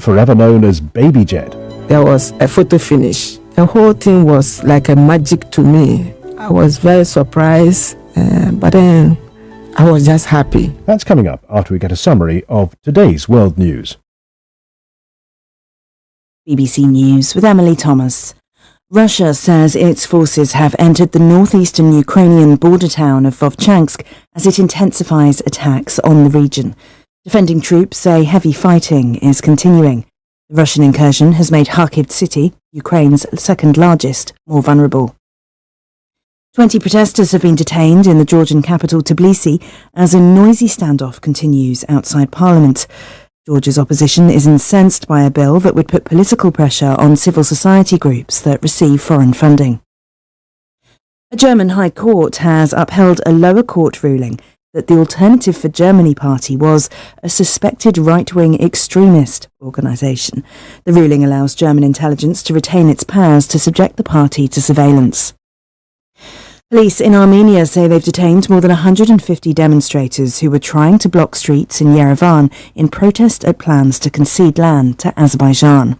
forever known as Baby Jet. There was a photo finish. The whole thing was like a magic to me. I was very surprised, but then I was just happy. That's coming up after we get a summary of today's world news. BBC News with Emily Thomas. Russia says its forces have entered the northeastern Ukrainian border town of Vovchansk as it intensifies attacks on the region. Defending troops say heavy fighting is continuing. The Russian incursion has made Kharkiv city, Ukraine's second largest, more vulnerable. 20 protesters have been detained in the Georgian capital Tbilisi as a noisy standoff continues outside Parliament. Georgia's opposition is incensed by a bill that would put political pressure on civil society groups that receive foreign funding. A German High Court has upheld a lower court ruling that the Alternative for Germany party was a suspected right-wing extremist organisation. The ruling allows German intelligence to retain its powers to subject the party to surveillance. Police in Armenia say they've detained more than 150 demonstrators who were trying to block streets in Yerevan in protest at plans to concede land to Azerbaijan.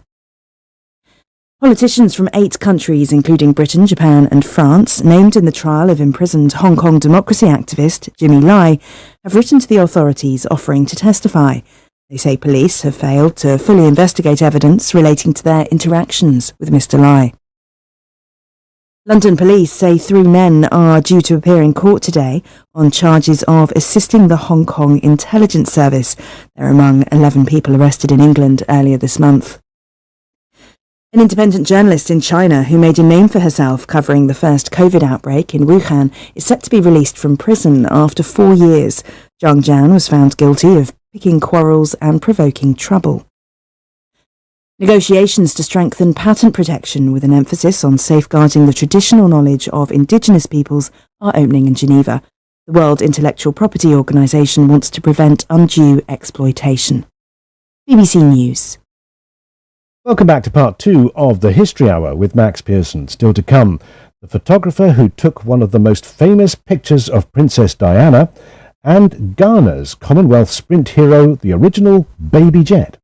Politicians from 8 countries, including Britain, Japan and France, named in the trial of imprisoned Hong Kong democracy activist Jimmy Lai, have written to the authorities offering to testify. They say police have failed to fully investigate evidence relating to their interactions with Mr. Lai. London police say 3 men are due to appear in court today on charges of assisting the Hong Kong intelligence service. They're among 11 people arrested in England earlier this month. An independent journalist in China who made a name for herself covering the first COVID outbreak in Wuhan is set to be released from prison after 4 years. Zhang Jian was found guilty of picking quarrels and provoking trouble. Negotiations to strengthen patent protection with an emphasis on safeguarding the traditional knowledge of indigenous peoples are opening in Geneva. The World Intellectual Property Organization wants to prevent undue exploitation. BBC News. Welcome back to part 2 of the History Hour with Max Pearson. Still to come, the photographer who took one of the most famous pictures of Princess Diana, and Ghana's Commonwealth sprint hero, the original Baby Jet.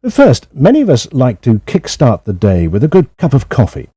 But first, many of us like to kickstart the day with a good cup of coffee.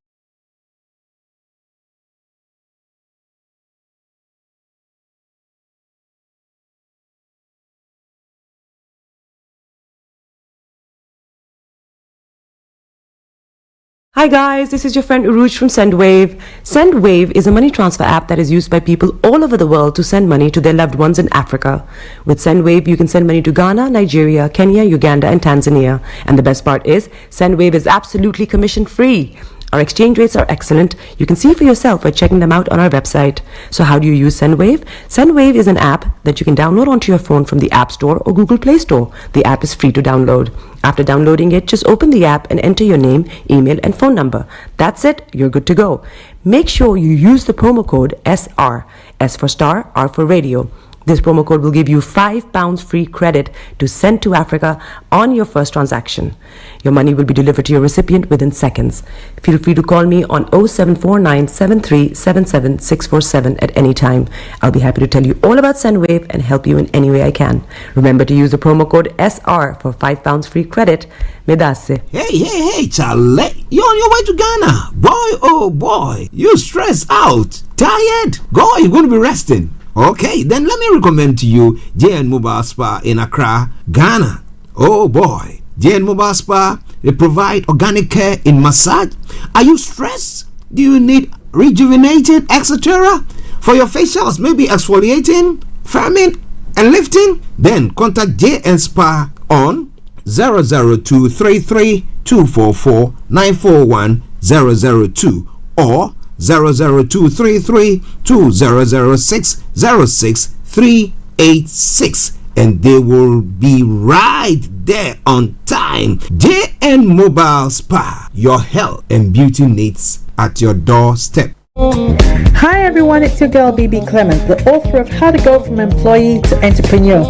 Hi guys, this is your friend Uruj from SendWave. SendWave is a money transfer app that is used by people all over the world to send money to their loved ones in Africa. With SendWave, you can send money to Ghana, Nigeria, Kenya, Uganda and Tanzania. And the best part is, SendWave is absolutely commission free. Our exchange rates are excellent. You can see for yourself by checking them out on our website. So how do you use SendWave? SendWave is an app that you can download onto your phone from the App Store or Google Play Store. The app is free to download. After downloading it, just open the app and enter your name, email and phone number. That's it, you're good to go. Make sure you use the promo code SR, S for Star, R for Radio. This promo code will give you £5 free credit to send to Africa on your first transaction. Your money will be delivered to your recipient within seconds. Feel free to call me on 0749 7377 647 at any time. I'll be happy to tell you all about SendWave and help you in any way I can. Remember to use the promo code SR for £5 free credit. Medasse. Hey, Charlie. You're on your way to Ghana. Boy, oh boy. You stressed out. Tired? Go, you're going to be resting. Okay, then let me recommend to you JN Mobile Spa in Accra, Ghana. Oh boy, JN Mobile Spa, they provide organic care in massage. Are you stressed? Do you need rejuvenating, etc.? For your facials, maybe exfoliating, firming, and lifting? Then contact JN Spa on 00233 244 941 002 or 00233 2006 06386, and they will be right there on time. JN Mobile Spa, your health and beauty needs at your doorstep. Hi everyone, it's your girl BB Clement, the author of How to Go From Employee to Entrepreneur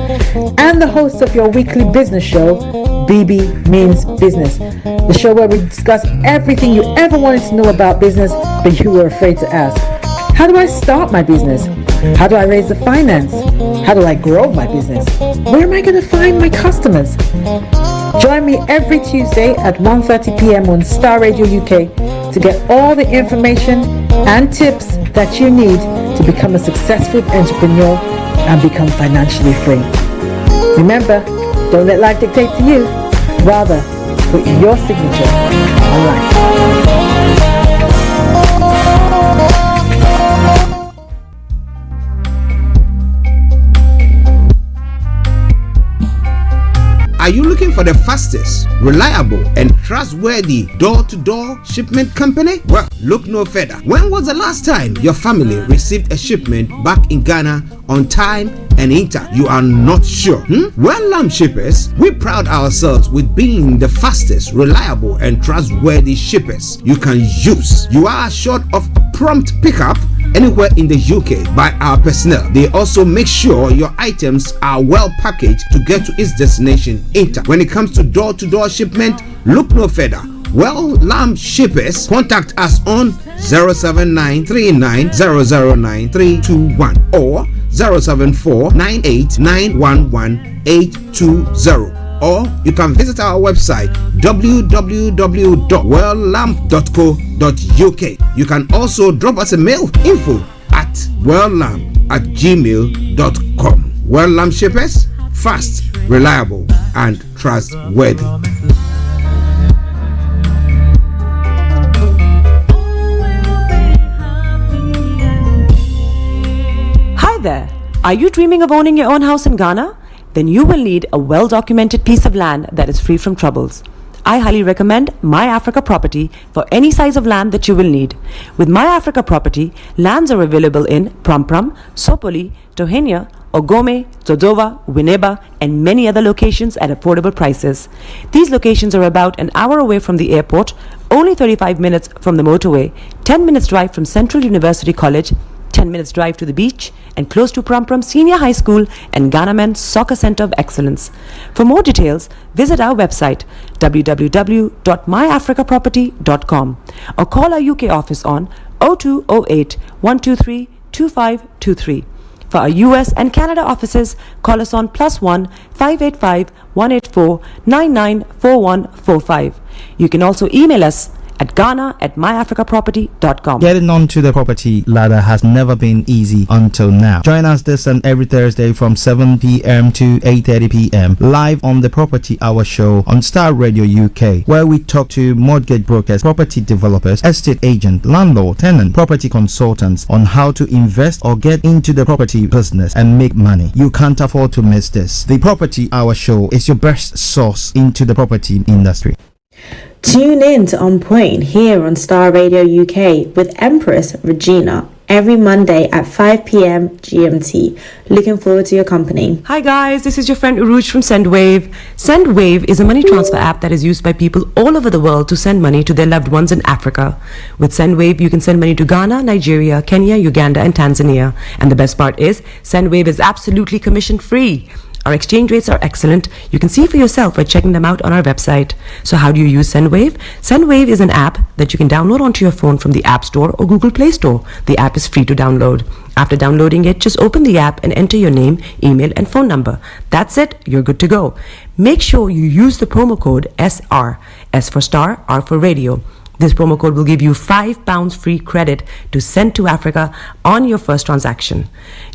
and the host of your weekly business show, BB Means Business, the show where we discuss everything you ever wanted to know about business but you were afraid to ask. How do I start my business? How do I raise the finance? How do I grow my business? Where am I going to find my customers? Join me every Tuesday at 1:30 p.m. on Star Radio UK to get all the information and tips that you need to become a successful entrepreneur and become financially free. Remember, don't let life dictate to you. Rather, put your signature on life. Are you looking for the fastest, reliable, and trustworthy door-to-door shipment company? Well, look no further. When was the last time your family received a shipment back in Ghana on time and in time? You are not sure? Well, Lamb Shippers, we pride ourselves with being the fastest, reliable, and trustworthy shippers you can use. You are assured of prompt pickup anywhere in the UK by our personnel. They also make sure your items are well packaged to get to its destination in time. When it comes to door-to-door shipment, look no further. Well, Lamb Shippers, contact us on 07939009321 or 07498911820. Or you can visit our website www.welllamp.co.uk. You can also drop us a mail, info@welllamp@gmail.com. Well Lamp Shippers, fast, reliable, and trustworthy. Hi there. Are you dreaming of owning your own house in Ghana? Then you will need a well-documented piece of land that is free from troubles. I highly recommend My Africa Property for any size of land that you will need. With My Africa Property, lands are available in Prampram, Sopoli, Tohenia, Ogome, Dodova, Winneba, and many other locations at affordable prices. These locations are about an hour away from the airport, only 35 minutes from the motorway, 10 minutes drive from Central University College, 10 minutes drive to the beach, and close to Prampram Senior High School and Ghana Men's Soccer Center of Excellence. For more details, visit our website www.myafricaproperty.com or call our UK office on 0208 123 2523. For our US and Canada offices, call us on +1 585 184 994145. You can also email us at ghana@myafricaproperty.com. Getting onto the property ladder has never been easy until now. Join us this and every Thursday from 7 p.m. to 8:30 p.m. live on the Property Hour show on Star Radio UK, where we talk to mortgage brokers, property developers, estate agent, landlord, tenant, property consultants on how to invest or get into the property business and make money. You can't afford to miss this. The Property Hour show is your best source into the property industry. Tune in to On Point here on Star Radio UK with Empress Regina every Monday at 5 p.m. GMT. Looking forward to your company. Hi guys, this is your friend Uruj from SendWave. SendWave is a money transfer app that is used by people all over the world to send money to their loved ones in Africa. With SendWave, you can send money to Ghana, Nigeria, Kenya, Uganda, and Tanzania. And the best part is, SendWave is absolutely commission free. Our exchange rates are excellent. You can see for yourself by checking them out on our website. So how do you use SendWave? SendWave is an app that you can download onto your phone from the App Store or Google Play Store. The app is free to download. After downloading it, just open the app and enter your name, email, and phone number. That's it. You're good to go. Make sure you use the promo code SR. S for Star, R for Radio. This promo code will give you £5 free credit to send to Africa on your first transaction.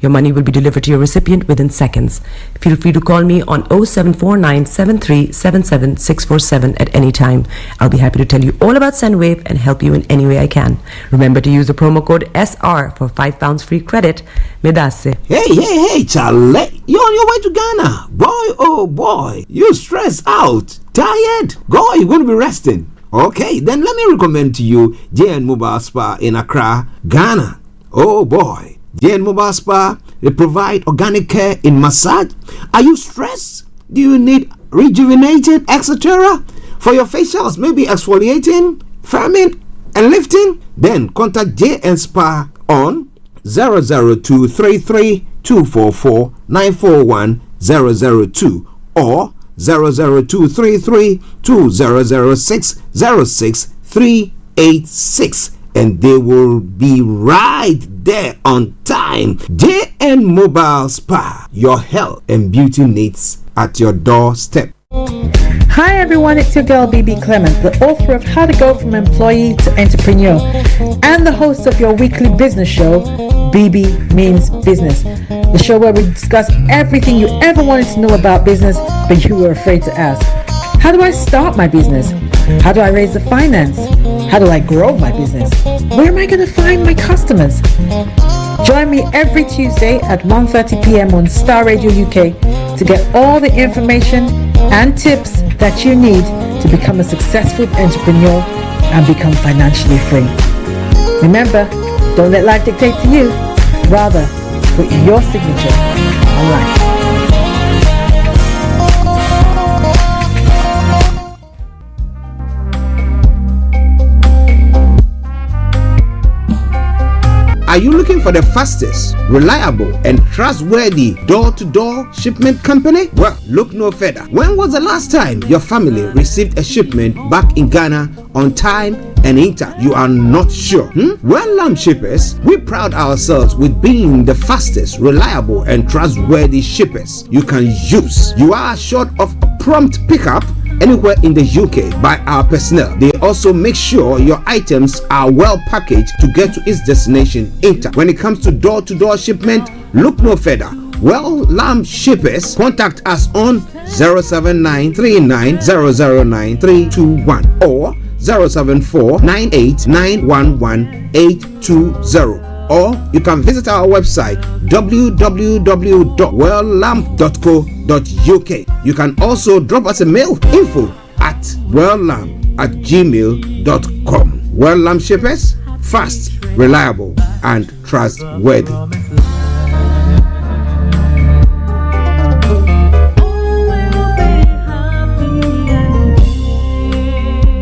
Your money will be delivered to your recipient within seconds. Feel free to call me on 0749 7377 647 at any time. I'll be happy to tell you all about SendWave and help you in any way I can. Remember to use the promo code SR for £5 free credit. Medase. Hey, Charlie. You're on your way to Ghana. Boy, oh boy. You stressed out. Tired? Go, you're going to be resting. Okay, then let me recommend to you JN Mobile Spa in Accra, Ghana. Oh boy, JN Mobile Spa, they provide organic care in massage. Are you stressed? Do you need rejuvenated, etc.? For your facials, maybe exfoliating, firming, and lifting? Then contact JN Spa on 00233 244 941 002 or 00233 2006 06386, and they will be right there on time. JN Mobile Spa, your health and beauty needs at your doorstep. Hi everyone, it's your girl BB Clement, the author of How to Go from Employee to Entrepreneur and the host of your weekly business show, BB Means Business, the show where we discuss everything you ever wanted to know about business but you were afraid to ask. How do I start my business? How do I raise the finance? How do I grow my business? Where am I going to find my customers? Join me every Tuesday at 1:30 p.m. on Starr Radio UK to get all the information and tips that you need to become a successful entrepreneur and become financially free. Remember, don't let life dictate to you. Rather, put your signature on life. Are you looking for the fastest, reliable, and trustworthy door-to-door shipment company? Well, look no further. When was the last time your family received a shipment back in Ghana on time and in time? You are not sure? Well, shippers, we pride ourselves with being the fastest, reliable, and trustworthy shippers you can use. You are assured of a prompt pickup anywhere in the UK by our personnel. They also make sure your items are well packaged to get to its destination in time. When it comes to door-to-door shipment, look no further. Well, Lamb Shippers, contact us on 07939009321 or 07498911820. Or you can visit our website www.welllamp.co.uk. You can also drop us a mail, info@welllamp@gmail.com. Well Lamp Shippers, fast, reliable, and trustworthy.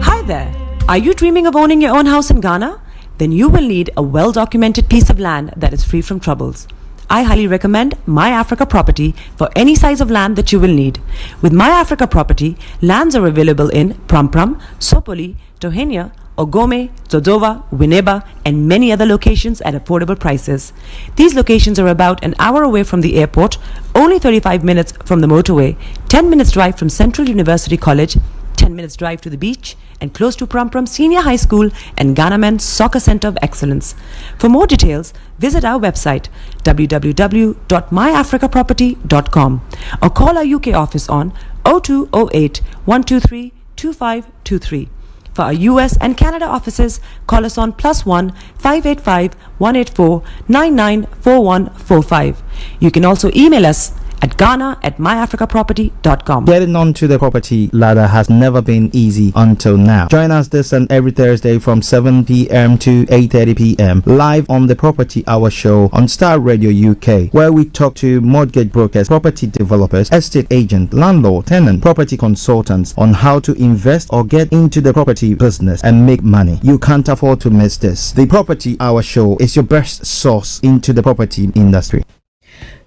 Hi there. Are you dreaming of owning your own house in Ghana? Then you will need a well-documented piece of land that is free from troubles. I highly recommend My Africa Property for any size of land that you will need. With My Africa Property, lands are available in Pram, Sopoli, Tohenia, Ogome, Dodova, Winneba, and many other locations at affordable prices. These locations are about an hour away from the airport, only 35 minutes from the motorway, 10 minutes drive from Central University College, 10 minutes drive to the beach, and close to Pram Senior High School and Ghana Men's Soccer Center of Excellence. For more details, visit our website www.myafricaproperty.com or call our UK office on 0208 123 2523. For our US and Canada offices, call us on +1 585 184 994145. You can also email us at ghana@myafricaproperty.com. Getting onto the property ladder has never been easy until now. Join us this and every Thursday from 7 p.m. to 8:30 p.m. live on the Property Hour show on Starr Radio UK, where we talk to mortgage brokers, property developers, estate agents, landlord, tenant, property consultants on how to invest or get into the property business and make money. You can't afford to miss this. The Property Hour show is your best source into the property industry.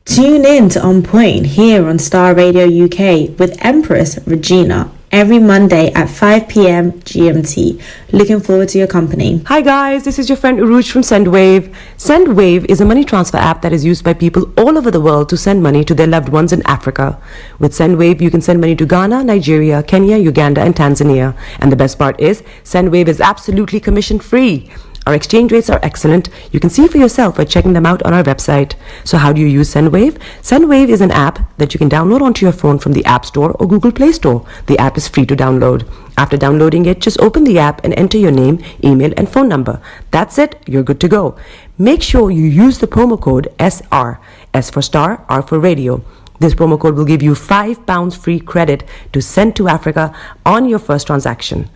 Tune in to On Point here on Starr Radio UK with Empress Regina every Monday at 5 p.m. GMT. Looking forward to your company. Hi guys, this is your friend Uruj from SendWave. SendWave is a money transfer app that is used by people all over the world to send money to their loved ones in Africa. With SendWave, you can send money to Ghana, Nigeria, Kenya, Uganda, and Tanzania. And the best part is, SendWave is absolutely commission free. Our exchange rates are excellent. You can see for yourself by checking them out on our website. So how do you use SendWave? SendWave is an app that you can download onto your phone from the App Store or Google Play Store. The app is free to download. After downloading it, just open the app and enter your name, email, and phone number. That's it. You're good to go. Make sure you use the promo code SR. S for Star, R for Radio. This promo code will give you £5 free credit to send to Africa on your first transaction.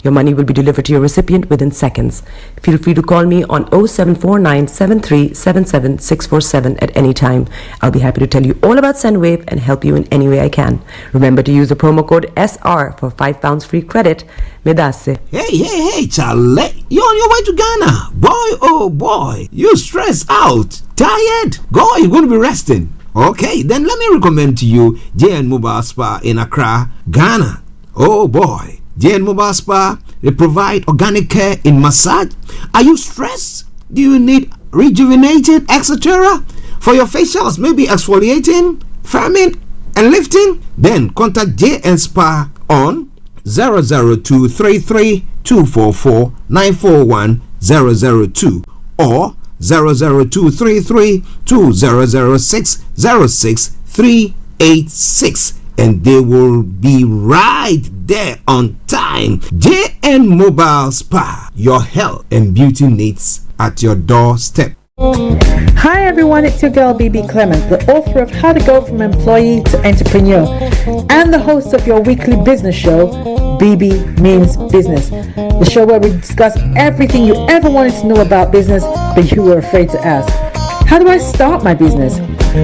Your money will be delivered to your recipient within seconds. Feel free to call me on 0749 7377 647 at any time. I'll be happy to tell you all about SendWave and help you in any way I can. Remember to use the promo code SR for £5 free credit. Medasse. Hey, Charlie, you're on your way to Ghana. Boy, oh boy, you stressed out, tired. Go, you're going to be resting. Okay, then let me recommend to you JN Mobile Spa in Accra, Ghana. Oh boy, JN Mobile Spa, they provide organic care in massage. Are you stressed? Do you need rejuvenated, etc.? For your facials, maybe exfoliating, firming, and lifting? Then contact JN Spa on 00233 244 941 002 or 00233 2006 06386, and they will be right there on time. JN Mobile Spa, your health and beauty needs at your doorstep. Hi everyone, it's your girl BB Clement, the author of How to Go from Employee to Entrepreneur and the host of your weekly business show, BB Means Business, the show where we discuss everything you ever wanted to know about business but you were afraid to ask. How do I start my business?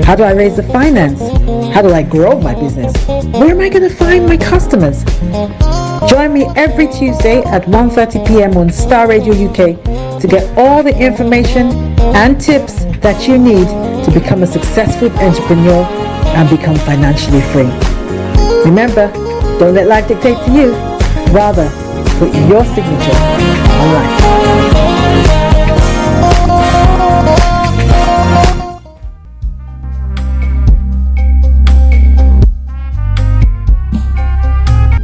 How do I raise the finance? How do I grow my business? Where am I going to find my customers? Join me every Tuesday at 1:30 p.m. on Starr Radio UK to get all the information and tips that you need to become a successful entrepreneur and become financially free. Remember, don't let life dictate to you. Rather, put your signature on life.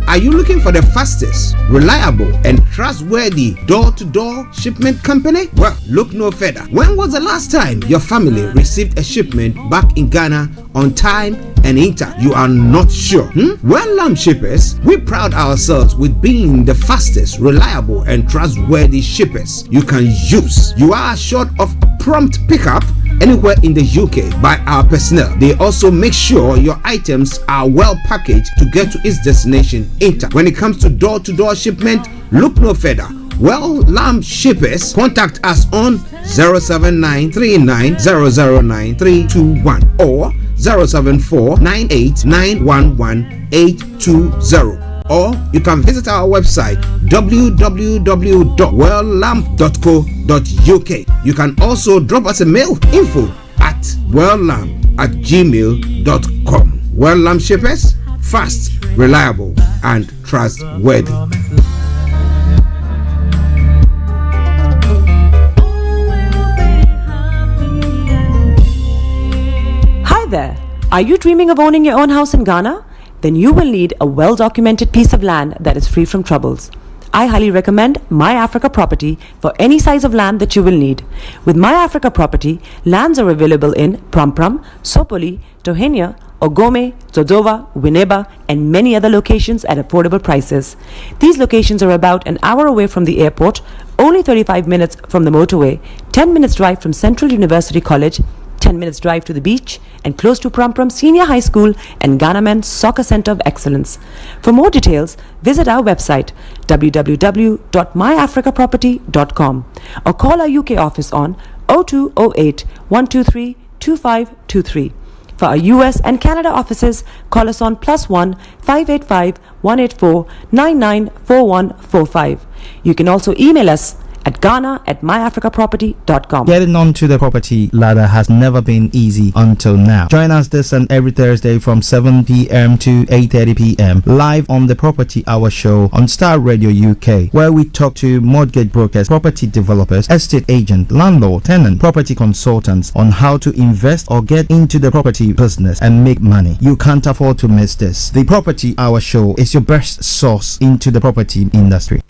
Are you looking for the fastest, reliable, and trustworthy door-to-door shipment company? Well, look no further. When was the last time your family received a shipment back in Ghana on time and in time? You are not sure? Well, Lamb Shippers, we pride ourselves with being the fastest, reliable, and trustworthy shippers you can use. You are assured of prompt pickup anywhere in the UK by our personnel. They also make sure your items are well packaged to get to its destination in time. When it comes to door-to-door shipment, look no further. Well, Lamb Shippers, contact us on 07939009321 or 07498911820. Or you can visit our website www.welllamp.co.uk. You can also drop us a mail, info@welllamp@gmail.com. Well Lamp Shippers, fast, reliable, and trustworthy. Hi there. Are you dreaming of owning your own house in Ghana? Then you will need a well-documented piece of land that is free from troubles. I highly recommend My Africa Property for any size of land that you will need. With My Africa Property, lands are available in Pram, Sopoli, Tohenia, Ogome, Dodova, Winneba, and many other locations at affordable prices. These locations are about an hour away from the airport, only 35 minutes from the motorway, 10 minutes drive from Central University College, 10 minutes drive to the beach, and close to Pram Senior High School and Ghana Men's Soccer Center of Excellence. For more details, visit our website www.myafricaproperty.com or call our UK office on 0208 123 2523. For our US and Canada offices, call us on +1 585 184 994145. You can also email us at ghana@myafricaproperty.com. Getting onto the property ladder has never been easy until now. Join us this and every Thursday from 7 p.m. to 8:30 p.m. live on the Property Hour show on Starr Radio UK, where we talk to mortgage brokers, property developers, estate agent, landlord, tenant, property consultants on how to invest or get into the property business and make money. You can't afford to miss this. The Property Hour show is your best source into the property industry.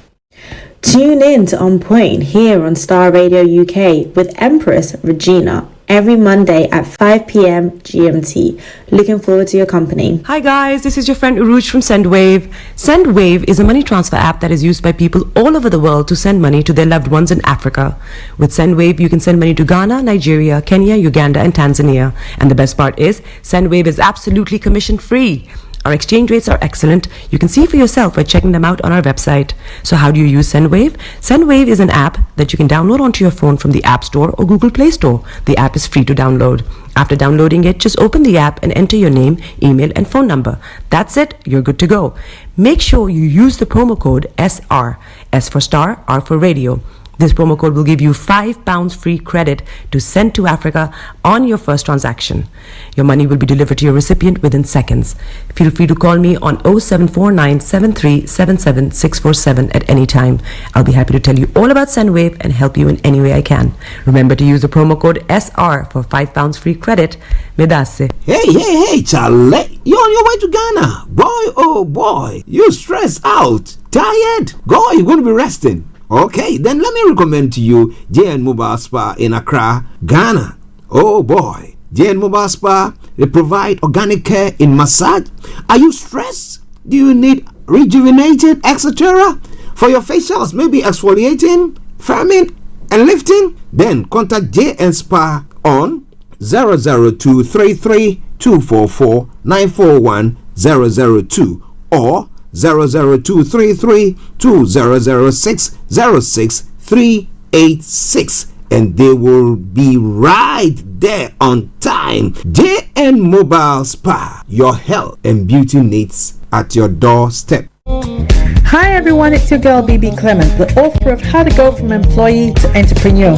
Tune in to On Point here on Starr Radio UK with Empress Regina every Monday at 5 p.m. GMT. Looking forward to your company. Hi guys, this is your friend Uruj from SendWave. SendWave is a money transfer app that is used by people all over the world to send money to their loved ones in Africa. With SendWave, you can send money to Ghana, Nigeria, Kenya, Uganda, and Tanzania. And the best part is, SendWave is absolutely commission free. Our exchange rates are excellent. You can see for yourself by checking them out on our website. So how do you use SendWave? SendWave is an app that you can download onto your phone from the App Store or Google Play Store. The app is free to download. After downloading it, just open the app and enter your name, email, and phone number. That's it. You're good to go. Make sure you use the promo code SR, S for Star, R for Radio. This promo code will give you £5 free credit to send to Africa on your first transaction. Your money will be delivered to your recipient within seconds. Feel free to call me on 0749 7377 647 at any time. I'll be happy to tell you all about SendWave and help you in any way I can. Remember to use the promo code SR for £5 free credit. Medase. Hey, Charlie, you're on your way to Ghana. Boy, oh boy, you stressed out, tired. Go, you're going to be resting. Okay, then let me recommend to you JN Mobile Spa in Accra, Ghana. Oh boy, JN Mobile Spa, they provide organic care in massage. Are you stressed? Do you need rejuvenated, etc.? For your facials, maybe exfoliating, firming, and lifting? Then contact JN Spa on 00233 244 941 002 or 00233 2006 06386, and they will be right there on time. JN Mobile Spa, your health and beauty needs at your doorstep. Hi everyone, it's your girl BB Clement, the author of How to Go From Employee to Entrepreneur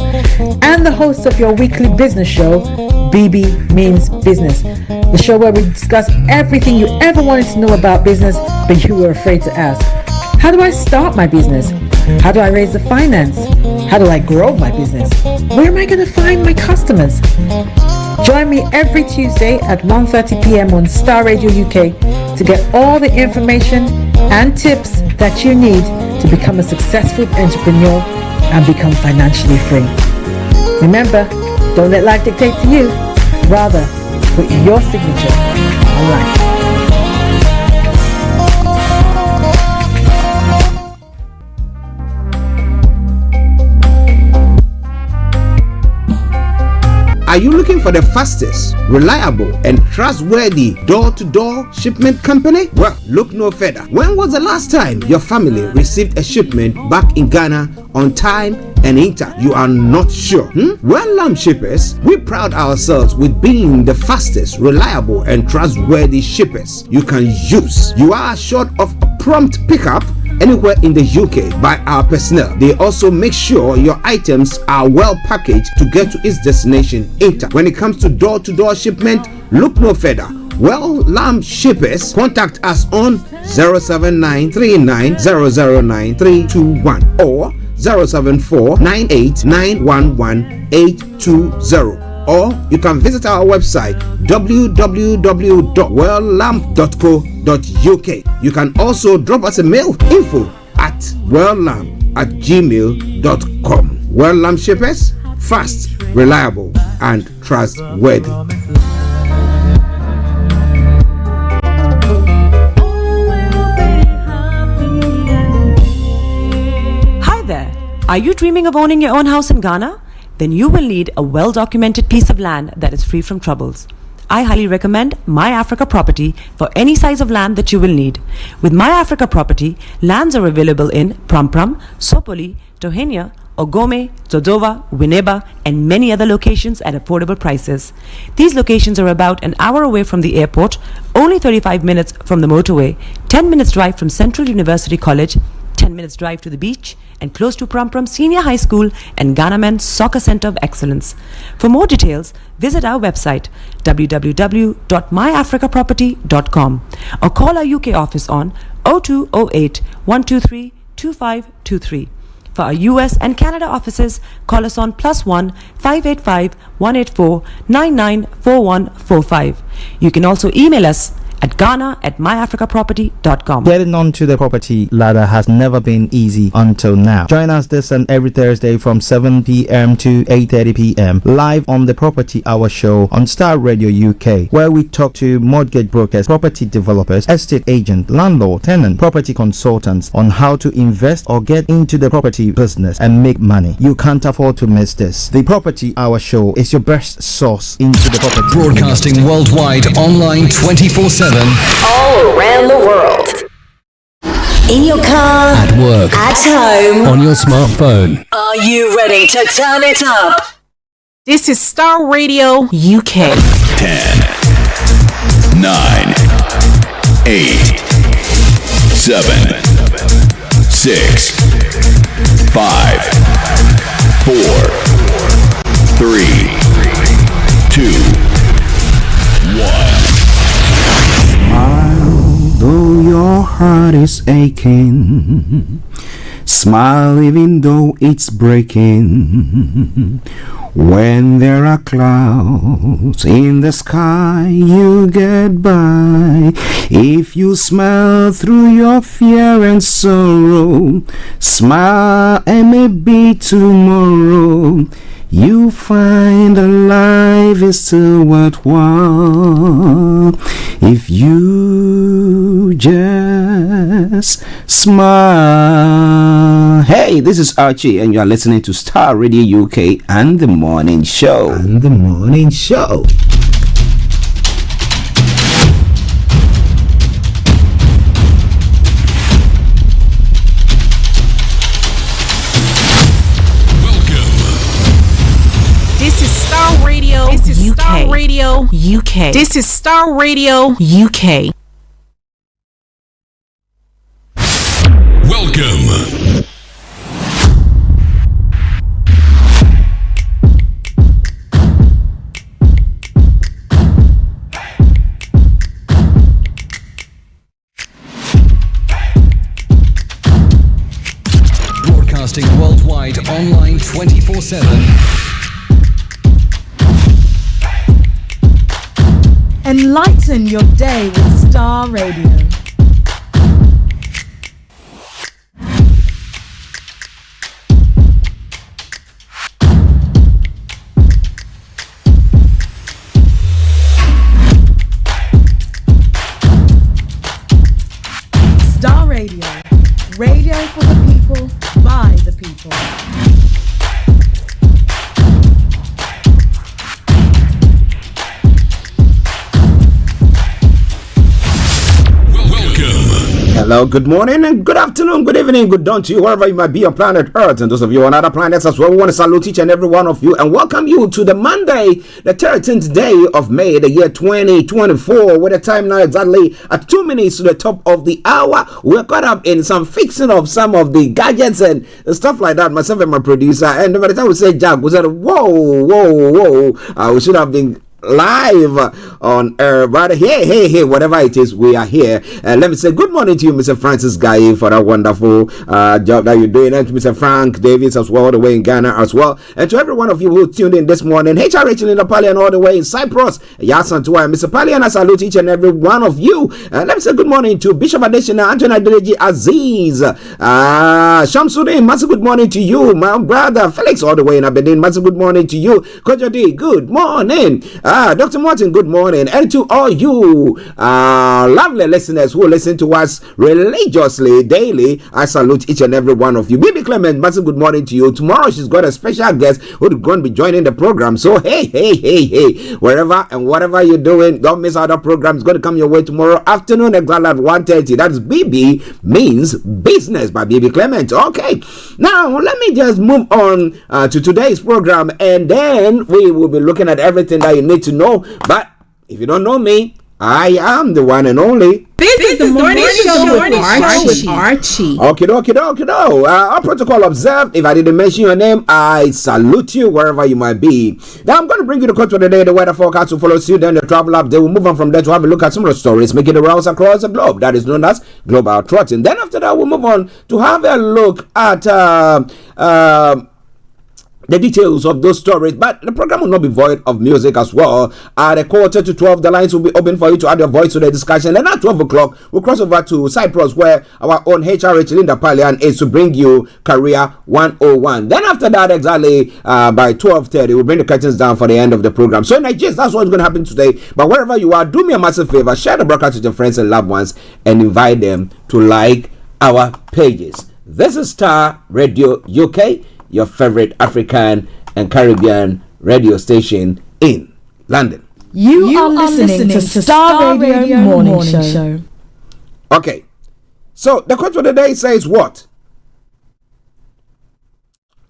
and the host of your weekly business show, BB Means Business, the show where we discuss everything you ever wanted to know about business but you were afraid to ask. How do I start my business? How do I raise the finance? How do I grow my business? Where am I going to find my customers? Join me every Tuesday at 1:30 p.m. on Starr Radio UK to get all the information and tips that you need to become a successful entrepreneur and become financially free. Remember, don't let life dictate to you. Rather, put your signature on life. Are you looking for the fastest, reliable, and trustworthy door-to-door shipment company? Well, look no further. When was the last time your family received a shipment back in Ghana on time and in time? You are not sure? Well, Lamb Shippers, we pride ourselves with being the fastest, reliable, and trustworthy shippers you can use. You are assured of a prompt pickup anywhere in the UK by our personnel. They also make sure your items are well packaged to get to its destination in time. When it comes to door-to-door shipment, look no further. Well, Lamb Shippers, contact us on 07939009321 or 07498911820. Or you can visit our website www.welllamp.co.uk. You can also drop us a mail, info@welllamp@gmail.com. Well Lamp Shippers, fast, reliable, and trustworthy. Hi there. Are you dreaming of owning your own house in Ghana? Then you will need a well-documented piece of land that is free from troubles. I highly recommend My Africa Property for any size of land that you will need. With My Africa Property, lands are available in Pram, Sopoli, Tohenia, Ogome, Dodova, Winneba, and many other locations at affordable prices. These locations are about an hour away from the airport, only 35 minutes from the motorway, 10 minutes drive from Central University College, 10 minutes drive to the beach, and close to Pram Senior High School and Ghana Men's Soccer Center of Excellence. For more details, visit our website www.myafricaproperty.com or call our UK office on 0208 123 2523. For our US and Canada offices, call us on +1 585 184 994145. You can also email us at ghana@myafricaproperty.com. Getting onto the property ladder has never been easy until now. Join us this and every Thursday from 7 p.m. to 8:30 p.m. live on the Property Hour show on Starr Radio UK, where we talk to mortgage brokers, property developers, estate agents, landlord, tenant, property consultants on how to invest or get into the property business and make money. You can't afford to miss this. The Property Hour show is your best source into the property. Broadcasting worldwide, online 24/7. All around the world. In your car, At work, at home. on your smartphone. Are you ready to turn it up? This is Starr Radio UK. 10, 9, 8, 7, 6, 5, 4, 3, 2, 1. Smile, though your heart is aching. Smile even though it's breaking. When there are clouds in the sky, you get by. If you smile through your fear and sorrow, smile and maybe tomorrow you find that life is still worthwhile if you just smile. Hey, this is Archie, and you are listening to Starr Radio UK and the Morning Show. This is Starr Radio. This is UK. Starr Radio UK. This is Starr Radio UK. Welcome. Broadcasting worldwide online 24/7. Enlighten your day with Starr Radio. Starr Radio. Radio for the people, by the people. Hello, good morning, and good afternoon, good evening, good dawn to you, wherever you might be on planet Earth, and those of you on other planets as well. We want to salute each and every one of you and welcome you to the Monday, the 13th day of May, the year 2024, with the time now exactly at 2 minutes to the top of the hour. We're caught up in some fixing of some of the gadgets and stuff like that, myself and my producer, and by the time we said Jack, we said, whoa, we should have been live on air, but hey, whatever it is, we are here. And let me say good morning to you, Mr. Francis Guy, for that wonderful job that you're doing, and to Mr. Frank Davis as well, all the way in Ghana as well, and to every one of you who tuned in this morning. HR Rachel in the Pallien, all the way in Cyprus. Yasan to Mr. Pallien, I salute each and every one of you. And let me say good morning to Bishop Adeshina, Anthony Adeji Aziz, Shamsuddin, massive good morning to you. My brother Felix, all the way in Aberdeen, massive good morning to you. Kojodi, good morning. Dr. Martin, good morning. And to all you lovely listeners who listen to us religiously daily, I salute each and every one of you. Baby Clement, massive good morning to you. Tomorrow she's got a special guest who's going to be joining the program. So hey, wherever and whatever you're doing, don't miss out. The program is going to come your way tomorrow afternoon exactly at 1:30. That's BB Means Business by Baby Clement. Okay, now let me just move on to today's program, and then we will be looking at everything that you need to know. But if you don't know me, I am the one and only. This is the morning show with Archie. Okay. Our protocol observed. If I didn't mention your name, I salute you wherever you might be. Now I'm going to bring you the quote for the day, the weather forecast to follow suit, then the travel update. We'll move on from there to have a look at some of the stories making the rounds across the globe. That is known as Global Trotting. Then after that, we'll move on to have a look at the details of those stories, but the program will not be void of music as well. At 11:45, the lines will be open for you to add your voice to the discussion. And at 12 o'clock, we'll cross over to Cyprus, where our own HR Rachel in the Pallien is to bring you Career 101. Then after that, exactly by 12:30, we'll bring the curtains down for the end of the program. So in Nigeria, that's what's going to happen today. But wherever you are, do me a massive favor, share the broadcast with your friends and loved ones, and invite them to like our pages. This is Starr Radio UK, your favorite African and Caribbean radio station in London. You are listening to Starr Radio Morning Show. Okay, so the quote for the day says what?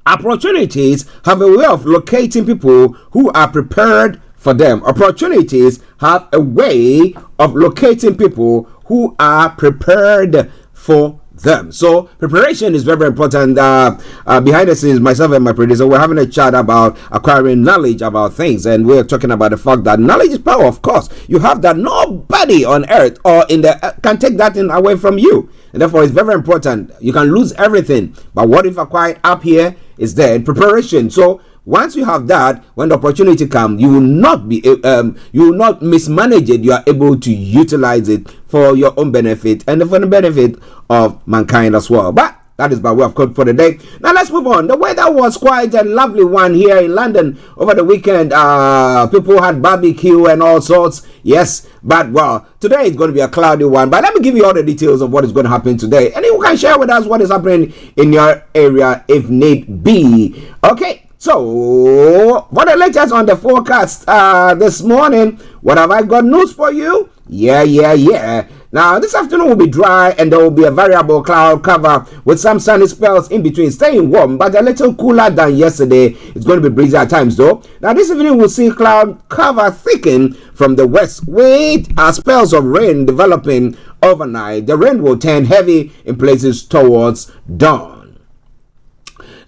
Opportunities have a way of locating people who are prepared for them. Opportunities have a way of locating people who are prepared for them. So preparation is very, very important. Behind the scenes, myself and my producer, we're having a chat about acquiring knowledge about things, and we're talking about the fact that knowledge is power. Of course, you have that. Nobody on earth or in the can take that thing away from you, and therefore it's very, very important. You can lose everything, but what if acquired up here is there in preparation? So once you have that, when the opportunity comes, you will not mismanage it. You are able to utilize it for your own benefit and for the benefit of mankind as well. But that is by way of code for the day. Now let's move on. The weather was quite a lovely one here in London over the weekend. People had barbecue and all sorts. Yes, but well, today is going to be a cloudy one. But let me give you all the details of what is going to happen today, and you can share with us what is happening in your area if need be. Okay. So, for the latest on the forecast this morning, what have I got news for you? Yeah. Now, this afternoon will be dry and there will be a variable cloud cover with some sunny spells in between, staying warm, but a little cooler than yesterday. It's going to be breezy at times, though. Now, this evening we'll see cloud cover thicken from the west with spells of rain developing overnight. The rain will turn heavy in places towards dawn.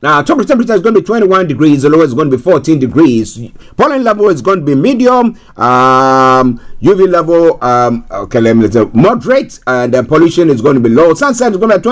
Now, top temperature is going to be 21 degrees. The lowest is going to be 14 degrees. Pollen level is going to be medium. UV level, moderate. And the pollution is going to be low. Sunset is going to be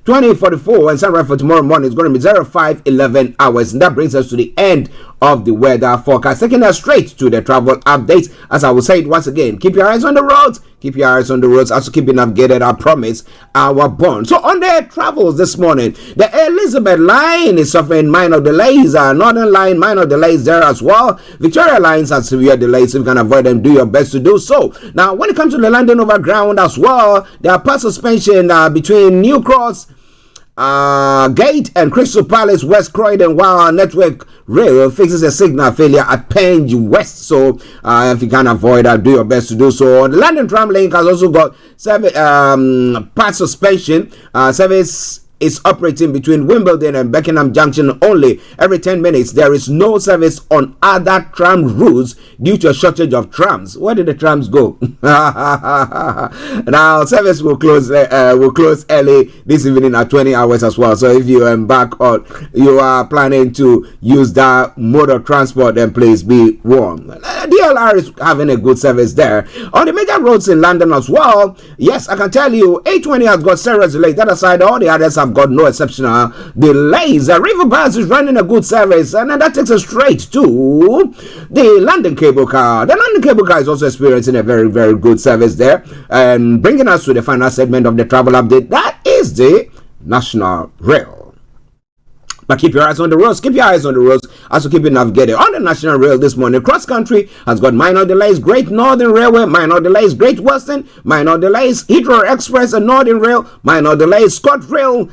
20:44. And sunrise for tomorrow morning is going to be 05:11 hours. And that brings us to the end of the weather forecast. Taking us straight to the travel updates. As I will say it once again, keep your eyes on the roads. Keep your eyes on the roads. Also keep it navigated, I promise, our bond. So on their travels this morning, the Elizabeth line is suffering minor delays. Northern line, minor delays there as well. Victoria lines have severe delays. If you can avoid them, do your best to do so. Now, when it comes to the London Overground as well, there are part suspension between New Cross Gate and Crystal Palace West Croydon, while Network Rail fixes a signal failure at Penge West. So if you can avoid that, do your best to do so. The London Tram Link has also got part suspension. Service is operating between Wimbledon and Beckenham Junction only every 10 minutes. There is no service on other tram routes due to a shortage of trams. Where did the trams go? Now, service will close early this evening at 20 hours as well. So if you embark on, you are planning to use that mode of transport, then please be warned. DLR is having a good service there. On the major roads in London as well, yes, I can tell you, A20 has got serious delays. That aside, all the others have got no exceptional delays. River Bus is running a good service, and then that takes us straight to the London Cable Car. The London Cable Car is also experiencing a very, very good service there, and bringing us to the final segment of the travel update. That is the National Rail. But keep your eyes on the roads. Keep your eyes on the roads. Also keep it navigated. On the National Rail this morning, Cross Country has got minor delays. Great Northern Railway, minor delays. Great Western, minor delays. Heathrow Express and Northern Rail, minor delays. ScotRail,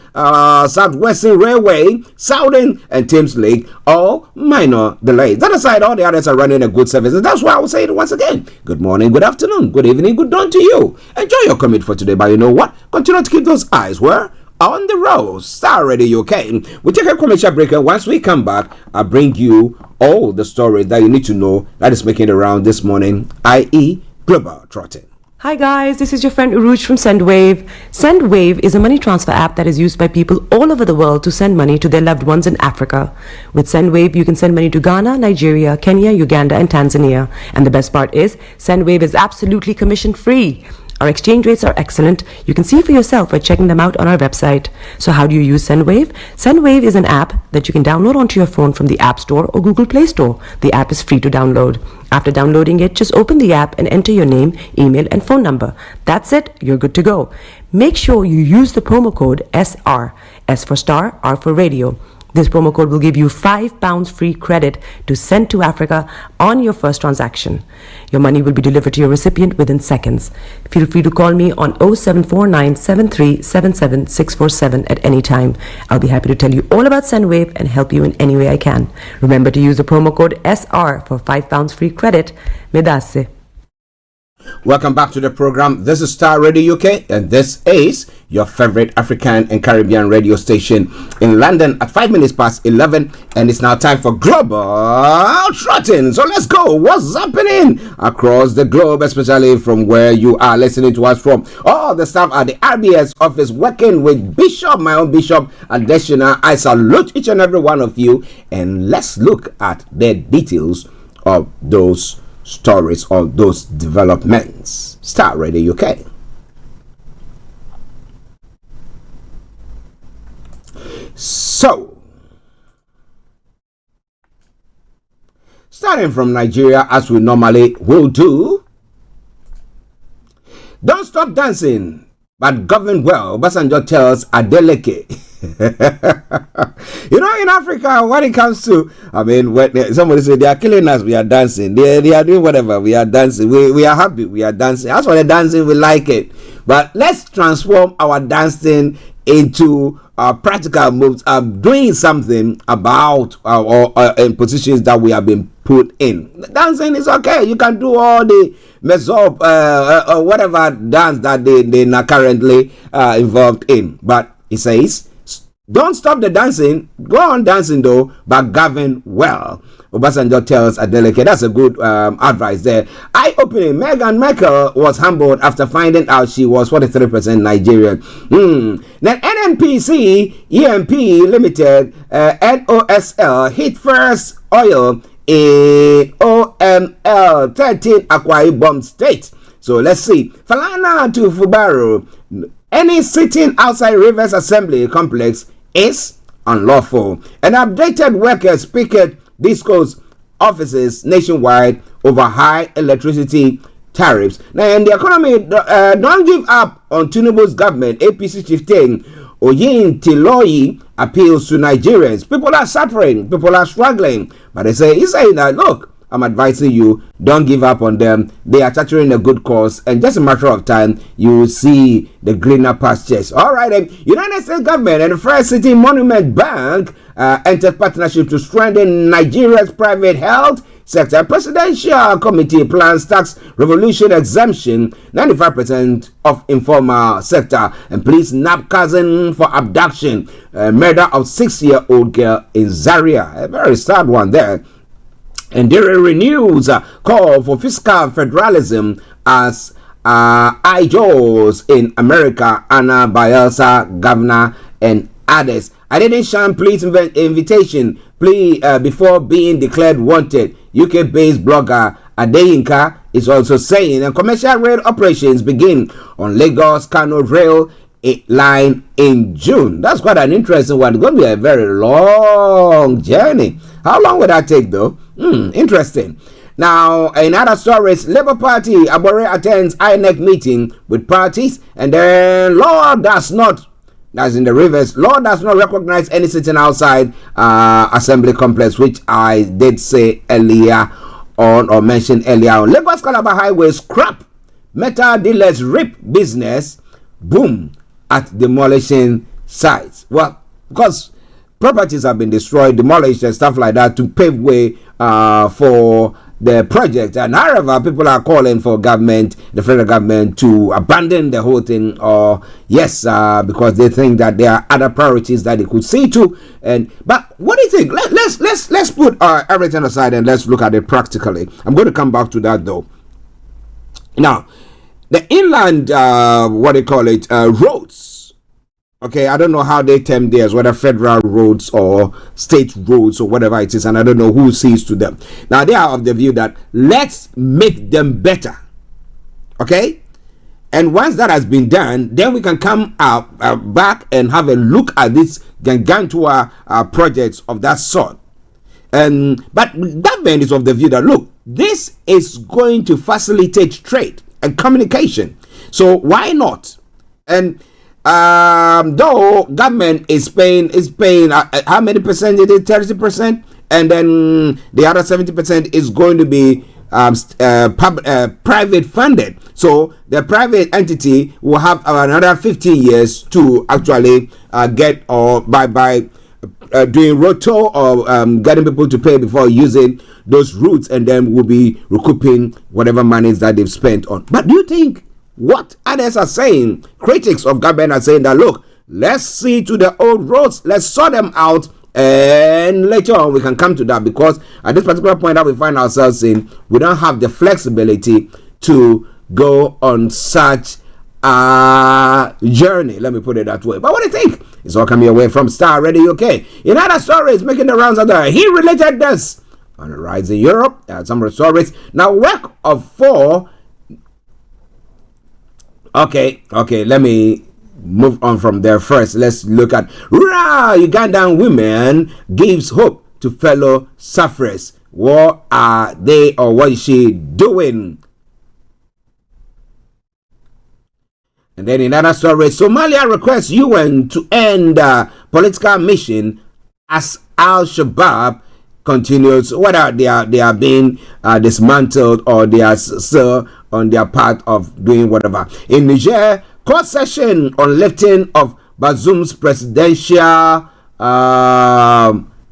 Southwestern Railway, Southern and Thames Link, all minor delays. That aside, all the others are running a good service. And that's why I will say it once again. Good morning, good afternoon, good evening, good dawn to you. Enjoy your commute for today. But you know what? Continue to keep those eyes where? On the road. Starr Radio UK. We take a commercial break, and once we come back, I bring you all the stories that you need to know that is making the round this morning, i.e. Global Trotting. Hi guys, this is your friend Uruj from SendWave. SendWave is a money transfer app that is used by people all over the world to send money to their loved ones in Africa. With SendWave, you can send money to Ghana, Nigeria, Kenya, Uganda, and Tanzania. And the best part is, SendWave is absolutely commission-free. Our exchange rates are excellent. You can see for yourself by checking them out on our website. So how do you use SendWave? SendWave is an app that you can download onto your phone from the App Store or Google Play Store. The app is free to download. After downloading it, just open the app and enter your name, email, and phone number. That's it. You're good to go. Make sure you use the promo code SR. S for Star, R for Radio. This promo code will give you £5 free credit to send to Africa on your first transaction. Your money will be delivered to your recipient within seconds. Feel free to call me on 0749 7377 647 at any time. I'll be happy to tell you all about SendWave and help you in any way I can. Remember to use the promo code SR for £5 free credit. Medasse. Welcome back to the program. This is Star Radio UK, and this is your favorite African and Caribbean radio station in London at 5 minutes past 11, and it's now time for Global Trotting. So let's go. What's happening across the globe, especially from where you are listening to us from? All the staff at the RBS office working with Bishop, my own Bishop Adeshina. I salute each and every one of you, and let's look at the details of those stories of those developments. Star Radio UK. So, starting from Nigeria, as we normally will do, don't stop dancing, but govern well. Obasanjo tells Adeleke. You know, in Africa, when it comes to, I mean, when somebody say they are killing us, we are dancing. They are doing whatever, we are dancing. We are happy, we are dancing. As for the dancing, we like it. But let's transform our dancing into practical moves of doing something about in positions that we have been put in. Dancing is okay. You can do all the mess up or whatever dance that they are currently involved in. But it says, don't stop the dancing. Go on dancing though, but govern well. Obasanjo tells Adeleke. That's a good advice there. Eye-opening. Meghan Markle was humbled after finding out she was 43% Nigerian. Then NNPC EMP Limited NOSL hit first oil in OML 13 Akwa Ibom State. So let's see. Falana to Fubaro. Any sitting outside Rivers Assembly Complex is unlawful. And updated workers picket discos offices nationwide over high electricity tariffs. Now, in the economy, don't give up on Tinubu's government. APC chieftain Oyin Tiloyi appeals to Nigerians. People are suffering, people are struggling, but he's saying that, look, I'm advising you, don't give up on them. They are chattering a good cause, and just a matter of time, you will see the greener pastures. All right, United States government and the First City Monument Bank entered partnership to strengthen Nigeria's private health sector. Presidential committee plans tax revolution exemption 95% of informal sector, and police nab cousin for abduction, murder of 6-year-old girl in Zaria. A very sad one there. And there renews call for fiscal federalism as IJOs in America, Anna Bielsa, governor, and others. Adedesan pleads invitation before being declared wanted. UK-based blogger Adeyinka is also saying, and commercial rail operations begin on Lagos-Kano rail line in June. That's quite an interesting one. It's going to be a very long journey. How long would that take, though? Interesting. Now, in other stories, Labour Party, Abore attends INEC meeting with parties, and then law does not, that's in the Rivers, law does not recognize any sitting outside assembly complex, which I did say earlier on, or mentioned earlier on. Lagos Calabar Highway scrap, metal dealers rip business, boom, at demolition sites. Well, because properties have been destroyed, demolished, and stuff like that to pave way for the project. And however, people are calling for government, the federal government, to abandon the whole thing, or because they think that there are other priorities that they could see to. But what do you think? Let's put everything aside and let's look at it practically. I'm going to come back to that though. Now, the inland, roads. Okay, I don't know how they term theirs, whether federal roads or state roads or whatever it is, and I don't know who sees to them. Now, they are of the view that let's make them better. Okay? And once that has been done, then we can come back and have a look at these gargantua projects of that sort. But government is of the view that, look, this is going to facilitate trade and communication. So why not? And though government is paying how many percent is it? 30%, and then the other 70% is going to be private funded. So the private entity will have another 15 years to actually get or by doing roto or getting people to pay before using those routes, and then will be recouping whatever monies that they've spent on. But do you think what others are saying, critics of government are saying that, look, let's see to the old roads, let's sort them out, and later on we can come to that, because at this particular point that we find ourselves in, we don't have the flexibility to go on such a journey, let me put it that way. But what do you think? It's all coming away from Starr Radio UK. In other stories making the rounds of the he-related deaths on the rise in Europe, some stories now. Work of 4. Okay, let me move on from there first. Let's look at Ugandan women gives hope to fellow sufferers. What are they, or what is she doing? And then in other stories, Somalia requests UN to end political mission as Al-Shabaab continues. Whether they are being dismantled or they are still on their path of doing whatever. In Niger, court session on lifting of Bazoum's presidential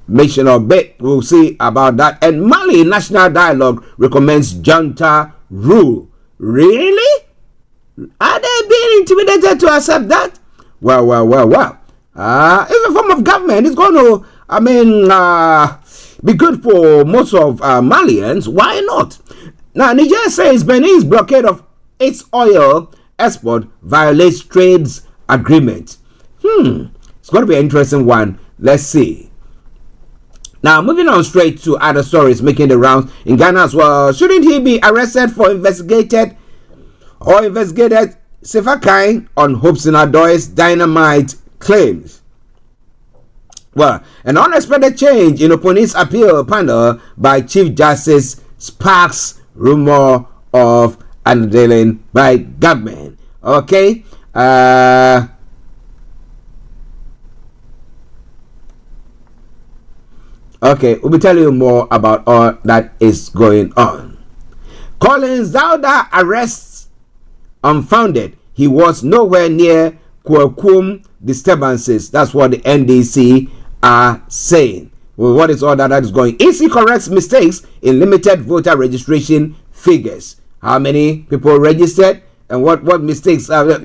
mission or bid. We'll see about that. And Mali National Dialogue recommends junta rule. Really? Are they being intimidated to accept that? Well. It's a form of government. It's going to, be good for most of Malians. Why not? Now, Niger says Benin's blockade of its oil export violates trade agreement. It's going to be an interesting one. Let's see. Now, moving on straight to other stories making the rounds in Ghana as well. Shouldn't he be arrested for investigated Sefakai on Hobson Adoy's dynamite claims? Well, an unexpected change in the police appeal panel by Chief Justice sparks rumor of unveiling by government. Okay. We'll be telling you more about all that is going on. Collins Dauda arrests unfounded. He was nowhere near Kwakum disturbances. That's what the NDC are saying. Well, what is all that is going? EC corrects mistakes in limited voter registration figures. How many people registered and what mistakes are, Okay,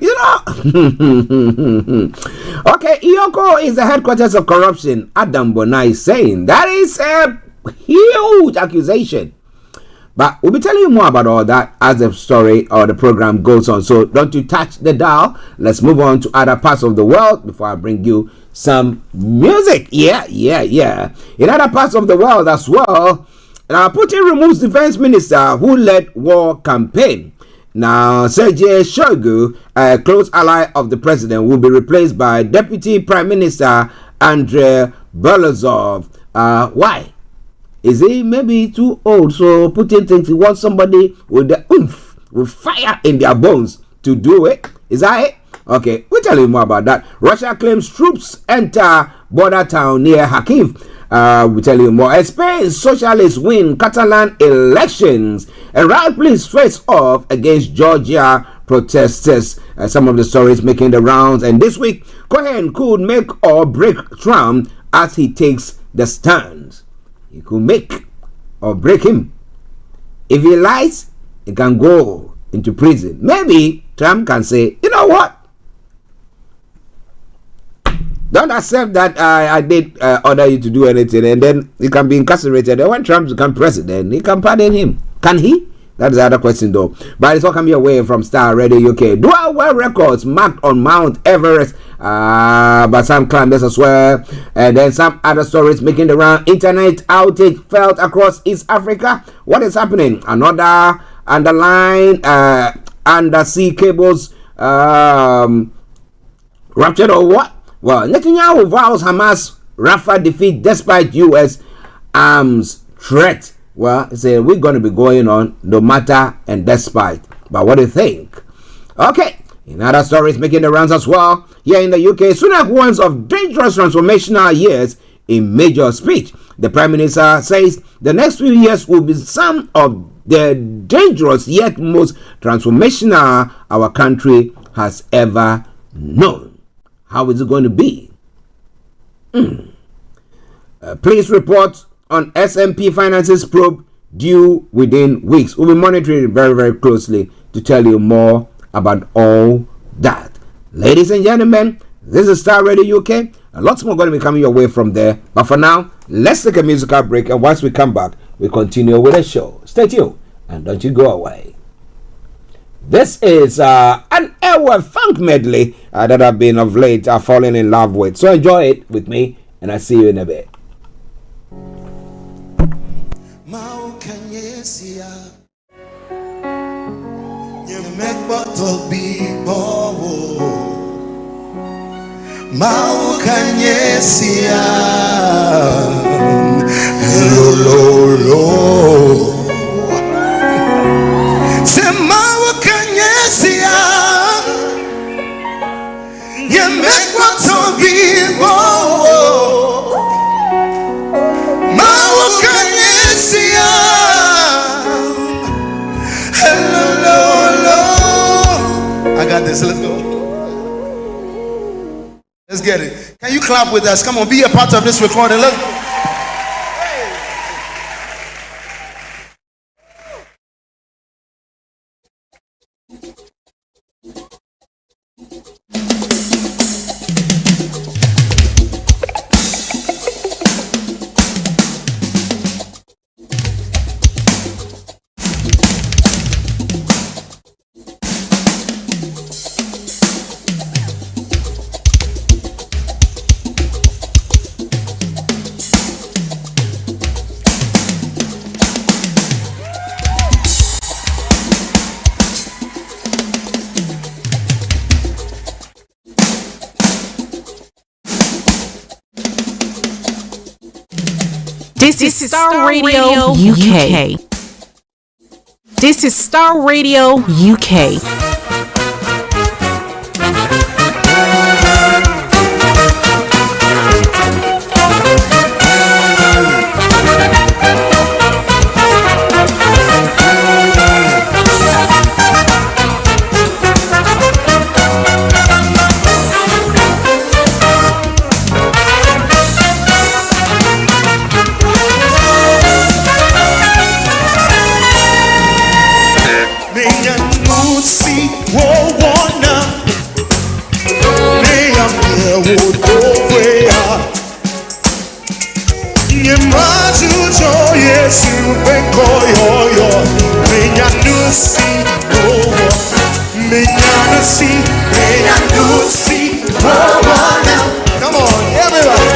Iyoko is the headquarters of corruption. Adam Bonai is saying that is a huge accusation. But we'll be telling you more about all that as the story or the program goes on. So don't you touch the dial. Let's move on to other parts of the world before I bring you some music. Yeah. In other parts of the world as well, Putin removes defense minister who led war campaign. Now, Sergei Shoigu, a close ally of the president, will be replaced by Deputy Prime Minister Andrei Belozov. Why? Is he maybe too old? So Putin thinks he wants somebody with the oomph, with fire in their bones to do it. Is that it? Okay, we'll tell you more about that. Russia claims troops enter border town near Kharkiv. We'll tell you more. Spain's socialists win Catalan elections. And riot police face off against Georgia protesters. Some of the stories making the rounds. And this week, Cohen could make or break Trump as he takes the stand. He could make or break him. If he lies, he can go into prison. Maybe Trump can say, you know what? Don't accept that I did order you to do anything, and then he can be incarcerated. And when Trump becomes president, he can pardon him. Can he? That's the other question, though. But it's all coming away from Starr Radio UK. Dual world records marked on Mount Everest, but some climbers as well. And then some other stories making the round. Internet outage felt across East Africa. What is happening? Another underlying undersea cables ruptured or what? Well, Netanyahu vows Hamas Rafah defeat despite U.S. arms threat. Well, he said we're going to be going on no matter and despite. But what do you think? Okay, in other stories making the rounds as well. Here in the UK, Sunak warns of dangerous transformational years in major speech. The Prime Minister says the next few years will be some of the dangerous yet most transformational our country has ever known. How is it going to be? Please report on SMP Finances probe due within weeks. We'll be monitoring it very, very closely to tell you more about all that. Ladies and gentlemen, this is Starr Radio UK. And lots more going to be coming your way from there. But for now, let's take a musical break. And once we come back, we continue with the show. Stay tuned and don't you go away. This is an hour funk medley that I've been of late falling in love with. So enjoy it with me, and I'll see you in a bit. I got this. Let's go. Let's get it. Can you clap with us? Come on, be a part of this recording. Let's go. This is Starr Radio UK. This is Starr Radio UK. Come on, everybody.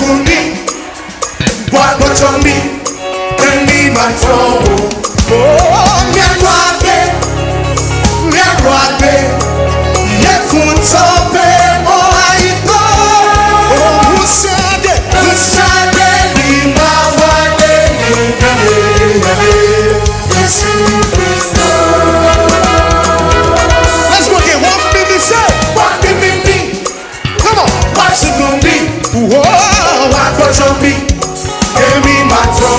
Wasukundi, Wagochomi, Eni Macho. Oh, Miagwabe, Yefuntope, Moaito. Oh, Usade, Lima Wade, Yesu Christo. Let's go again. One baby say, one baby. Come on. Wasukundi, whoa, Wagochomi, Eni Macho.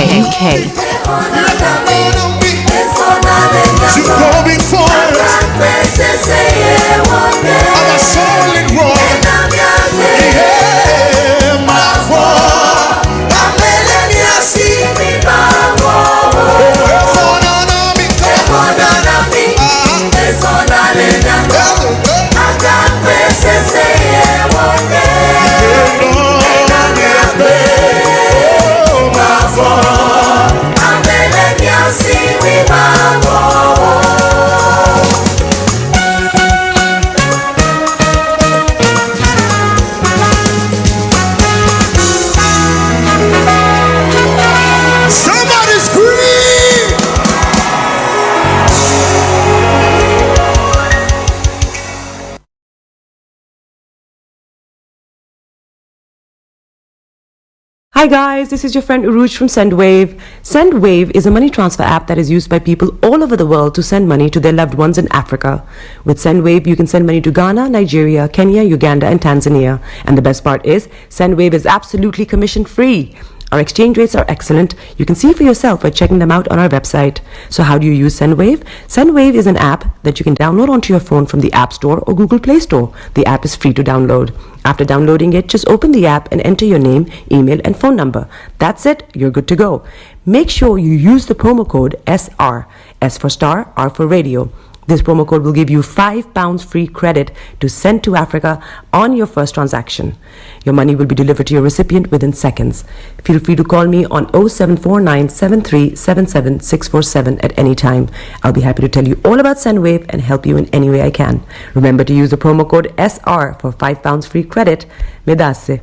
UK. You go before us. I'm a solid rock. Yeah, my God. I'm letting you see me. Hi guys, this is your friend Uruj from SendWave. SendWave is a money transfer app that is used by people all over the world to send money to their loved ones in Africa. With SendWave, you can send money to Ghana, Nigeria, Kenya, Uganda, and Tanzania. And the best part is, SendWave is absolutely commission free. Our exchange rates are excellent. You can see for yourself by checking them out on our website. So how do you use SendWave? SendWave is an app that you can download onto your phone from the App Store or Google Play Store. The app is free to download. After downloading it, just open the app and enter your name, email, and phone number. That's it. You're good to go. Make sure you use the promo code SR. S for Star, R for Radio. This promo code will give you £5 free credit to send to Africa on your first transaction. Your money will be delivered to your recipient within seconds. Feel free to call me on 0749 7377 647 at any time. I'll be happy to tell you all about SendWave and help you in any way I can. Remember to use the promo code SR for £5 free credit. Medasse.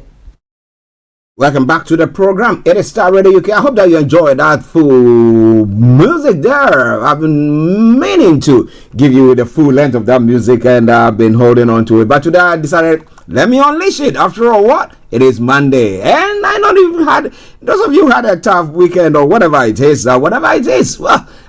Welcome back to the program. It is Starr Radio UK. I hope that you enjoyed that full music there. I've been meaning to give you the full length of that music and I've been holding on to it. But today I decided, let me unleash it. After all, what? It is Monday. And I know you've had, those of you who had a tough weekend or whatever it is, well,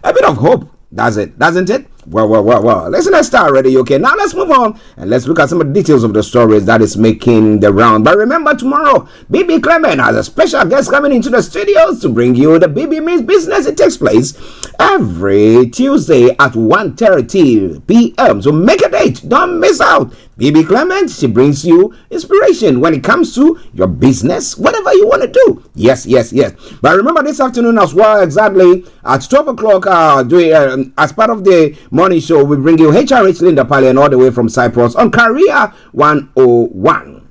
a bit of hope. That's it, doesn't it? Well. Listen to Starr Radio UK. Now let's move on and let's look at some of the details of the stories that is making the round. But remember, tomorrow, BB Clement has a special guest coming into the studios to bring you the BB Means Business. It takes place every Tuesday at 1:30 p.m. So make a date. Don't miss out. BB Clement, she brings you inspiration when it comes to your business, whatever you want to do. Yes. But remember this afternoon as well, exactly at 12 o'clock, as part of the morning show, we bring you HRH Linda Pallien all the way from Cyprus on Career 101.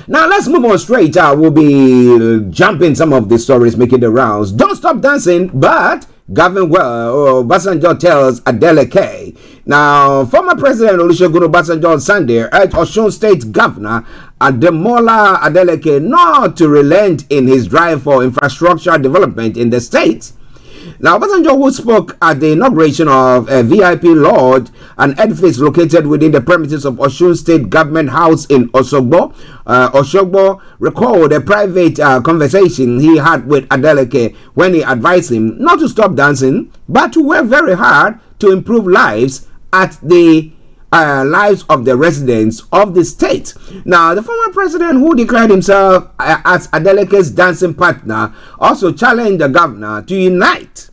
Now let's move on straight. We'll be jumping some of the stories making the rounds. Don't stop dancing, but Gavin Obasanjo tells Adeleke. Now, former President Olusegun Obasanjo on Sunday urged Osun State Governor Ademola Adeleke not to relent in his drive for infrastructure development in the state. Now, Obasanjo, who spoke at the inauguration of a VIP Lodge, an edifice located within the premises of Osun State Government House in Osogbo, recalled a private conversation he had with Adeleke when he advised him not to stop dancing, but to work very hard to improve lives of the residents of the state. Now, the former president, who declared himself as Adeleke's dancing partner, also challenged the governor to unite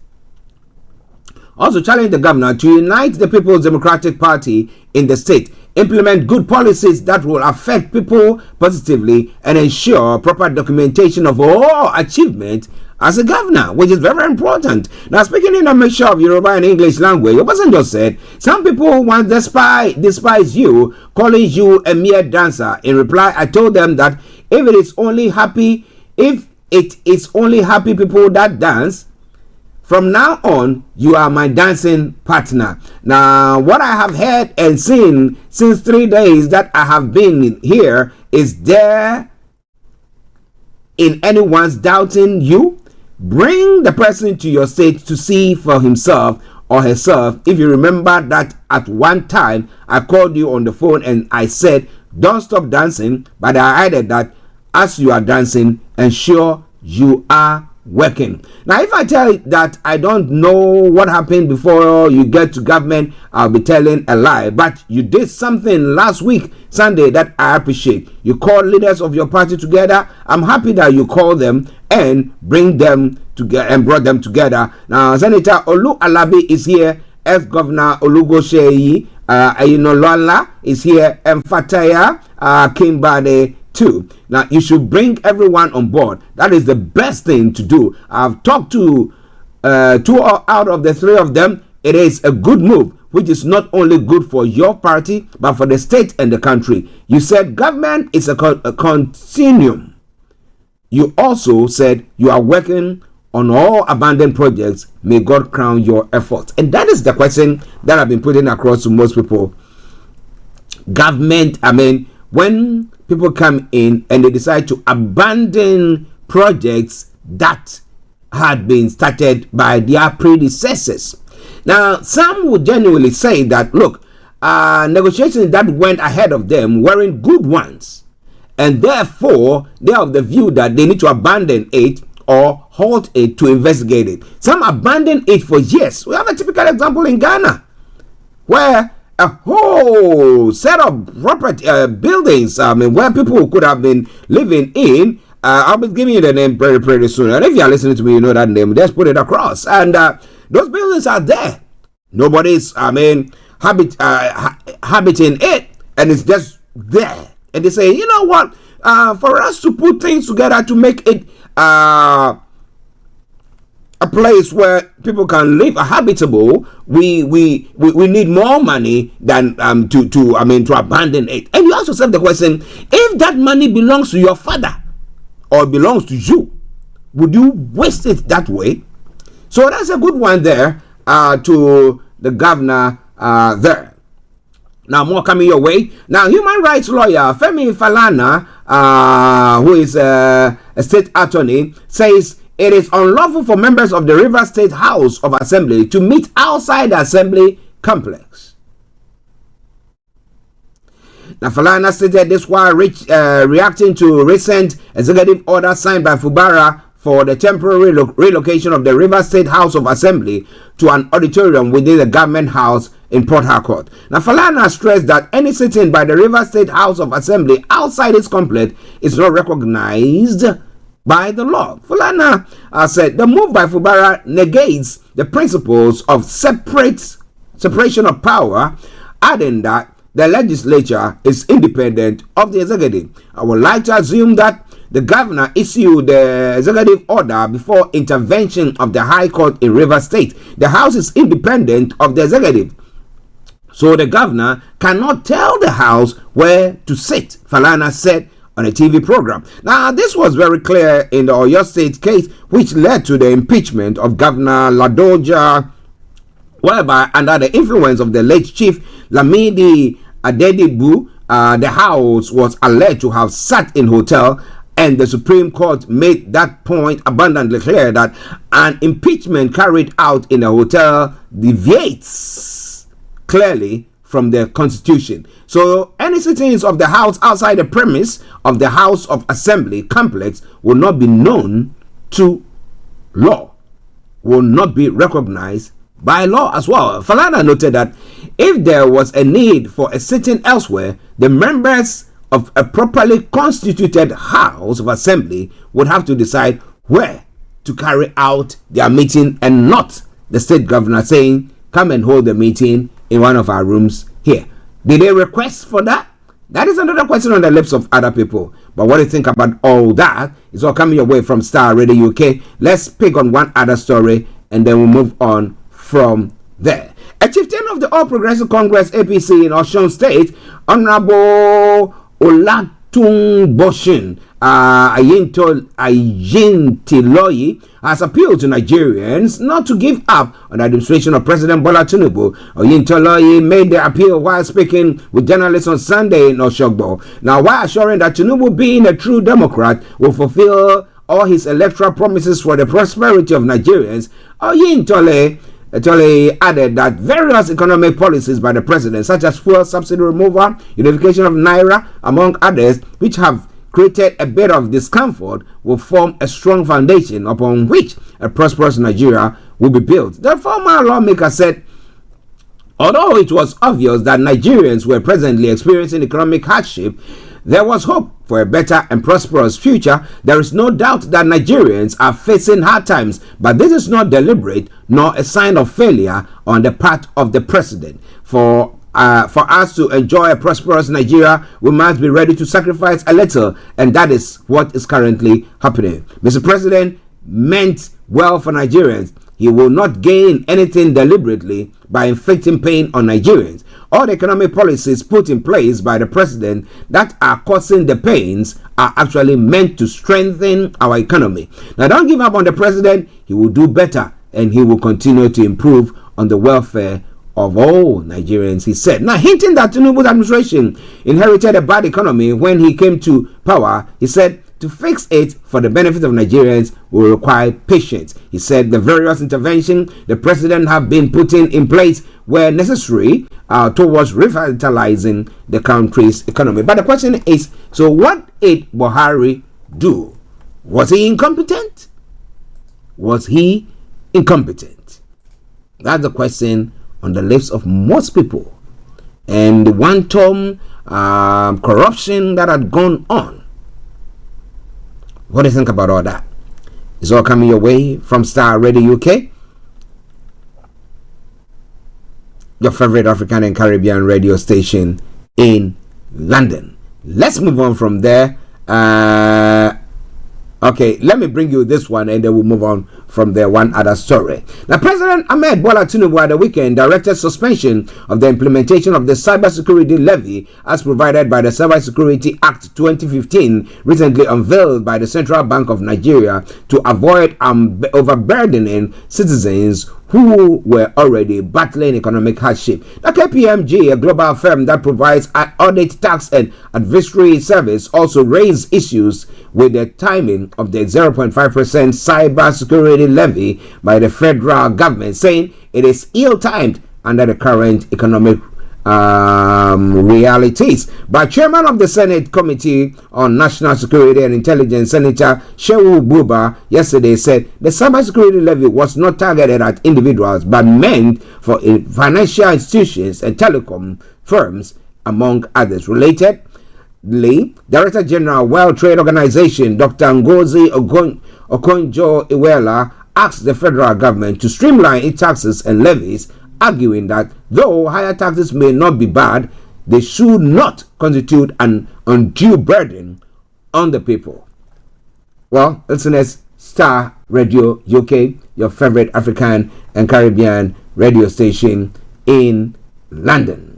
the People's Democratic Party in the state, implement good policies that will affect people positively, and ensure proper documentation of all achievements as a governor, which is very important. Now, speaking in a mixture of Yoruba and English language, Obasanjo said, some people once despise you, calling you a mere dancer. In reply, I told them that if it is only happy people that dance, from now on, you are my dancing partner. Now, what I have heard and seen since 3 days that I have been here, is there in anyone's doubting you? Bring the person to your state to see for himself or herself. If you remember that at one time I called you on the phone and I said, don't stop dancing, but I added that as you are dancing, ensure you are working. Now, if I tell you that I don't know what happened before you get to government, I'll be telling a lie. But you did something last week, Sunday, that I appreciate. You called leaders of your party together. I'm happy that you called them and bring them together and brought them together. Now, Senator Olu Alabi is here. Ex-Governor Olugoseyi Ayinolola is here. And Fataya Kimbade too. Now, you should bring everyone on board. That is the best thing to do. I've talked to 2 out of the 3 of them. It is a good move, which is not only good for your party, but for the state and the country. You said government is a continuum. You also said you are working on all abandoned projects. May God crown your efforts. And that is the question that I've been putting across to most people. Government, when people come in and they decide to abandon projects that had been started by their predecessors. Now, some would genuinely say that, look, negotiations that went ahead of them weren't good ones, and therefore they are of the view that they need to abandon it or halt it to investigate it. Some abandoned it for years. We have a typical example in Ghana, where a whole set of property buildings, where people could have been living in. I'll be giving you the name pretty soon. And if you are listening to me, you know that name. Just put it across. And those buildings are there. Nobody's, habiting it, and it's just there. And they say, you know what? For us to put things together to make it a place where people can live, habitable, we need more money than to abandon it. And you also said the question, if that money belongs to your father or belongs to you, would you waste it that way? So that's a good one there to the governor there. Now, more coming your way. Now, human rights lawyer Femi Falana, who is a state attorney, says it is unlawful for members of the Rivers State House of Assembly to meet outside the Assembly complex. Now, Falana stated this while reacting to recent executive order signed by Fubara for the temporary relocation of the Rivers State House of Assembly to an auditorium within the government house in Port Harcourt. Now, Falana stressed that any sitting by the Rivers State House of Assembly outside its complex is not recognized by the law. Falana said the move by Fubara negates the principles of separation of power, adding that the legislature is independent of the executive. I would like to assume that the governor issued the executive order before intervention of the High Court in Rivers State. The House is independent of the executive, so the governor cannot tell the House where to sit, Falana said on a TV program. Now, this was very clear in the Oyo State case, which led to the impeachment of Governor Ladoja, whereby under the influence of the late Chief Lamidi Adedibu, the house was alleged to have sat in hotel, and the Supreme Court made that point abundantly clear that an impeachment carried out in a hotel deviates clearly from the Constitution. So any sittings of the House outside the premise of the House of Assembly complex will not be known to law, will not be recognized by law as well. Falana noted that if there was a need for a sitting elsewhere, the members of a properly constituted House of Assembly would have to decide where to carry out their meeting, and not the state governor saying, come and hold the meeting in one of our rooms here. Did they request for that? That is another question on the lips of other people. But what do you think about all that? It's all coming your way from Starr Radio UK. Let's pick on one other story and then we'll move on from there. A chieftain of the All Progressive Congress APC in Osun State, Honorable Olatung Boshin Ayintiloyi, has appealed to Nigerians not to give up on the administration of President Bola Tinubu. Ayintiloyi made the appeal while speaking with journalists on Sunday in Oshogbo. Now, while assuring that Tinubu, being a true Democrat, will fulfill all his electoral promises for the prosperity of Nigerians, Ayintiloyi added that various economic policies by the president, such as fuel subsidy removal, unification of Naira, among others, which have created a bit of discomfort, will form a strong foundation upon which a prosperous Nigeria will be built. The former lawmaker said, although it was obvious that Nigerians were presently experiencing economic hardship, there was hope for a better and prosperous future. There is no doubt that Nigerians are facing hard times, but this is not deliberate nor a sign of failure on the part of the president. For us to enjoy a prosperous Nigeria, we must be ready to sacrifice a little, and that is what is currently happening. Mr. President meant well for Nigerians. He will not gain anything deliberately by inflicting pain on Nigerians. All the economic policies put in place by the president that are causing the pains are actually meant to strengthen our economy. Now, don't give up on the president. He will do better, and he will continue to improve on the welfare of all Nigerians, he said. Now, hinting that Tinubu's administration inherited a bad economy when he came to power, he said, to fix it for the benefit of Nigerians will require patience. He said the various interventions the president have been putting in place were necessary towards revitalizing the country's economy. But the question is, so what did Buhari do? Was he incompetent? Was he incompetent? That's the question on the lips of most people. And the one-time corruption that had gone on. What do you think about all that? It's all coming your way from Starr Radio UK, your favorite African and Caribbean radio station in London. Let's move on from there. Okay, let me bring you this one and then we'll move on from there. One other story. Now, President Ahmed Bola Tinubu at the weekend directed suspension of the implementation of the cybersecurity levy as provided by the Cybersecurity Act 2015, recently unveiled by the Central Bank of Nigeria, to avoid overburdening citizens who were already battling economic hardship. The KPMG, a global firm that provides audit, tax, and advisory service, also raised issues with the timing of the 0.5% cybersecurity levy by the federal government, saying it is ill-timed under the current economic realities. But Chairman of the Senate Committee on National Security and Intelligence, Senator Shehu Buba, yesterday said the cybersecurity levy was not targeted at individuals but meant for financial institutions and telecom firms, among others. Relatedly, Director General World Trade Organization Dr. Ngozi Okonjo-Iweala asked the federal government to streamline its taxes and levies, arguing that though higher taxes may not be bad, they should not constitute an undue burden on the people. Well, listeners, Starr Radio UK, your favorite African and Caribbean radio station in London.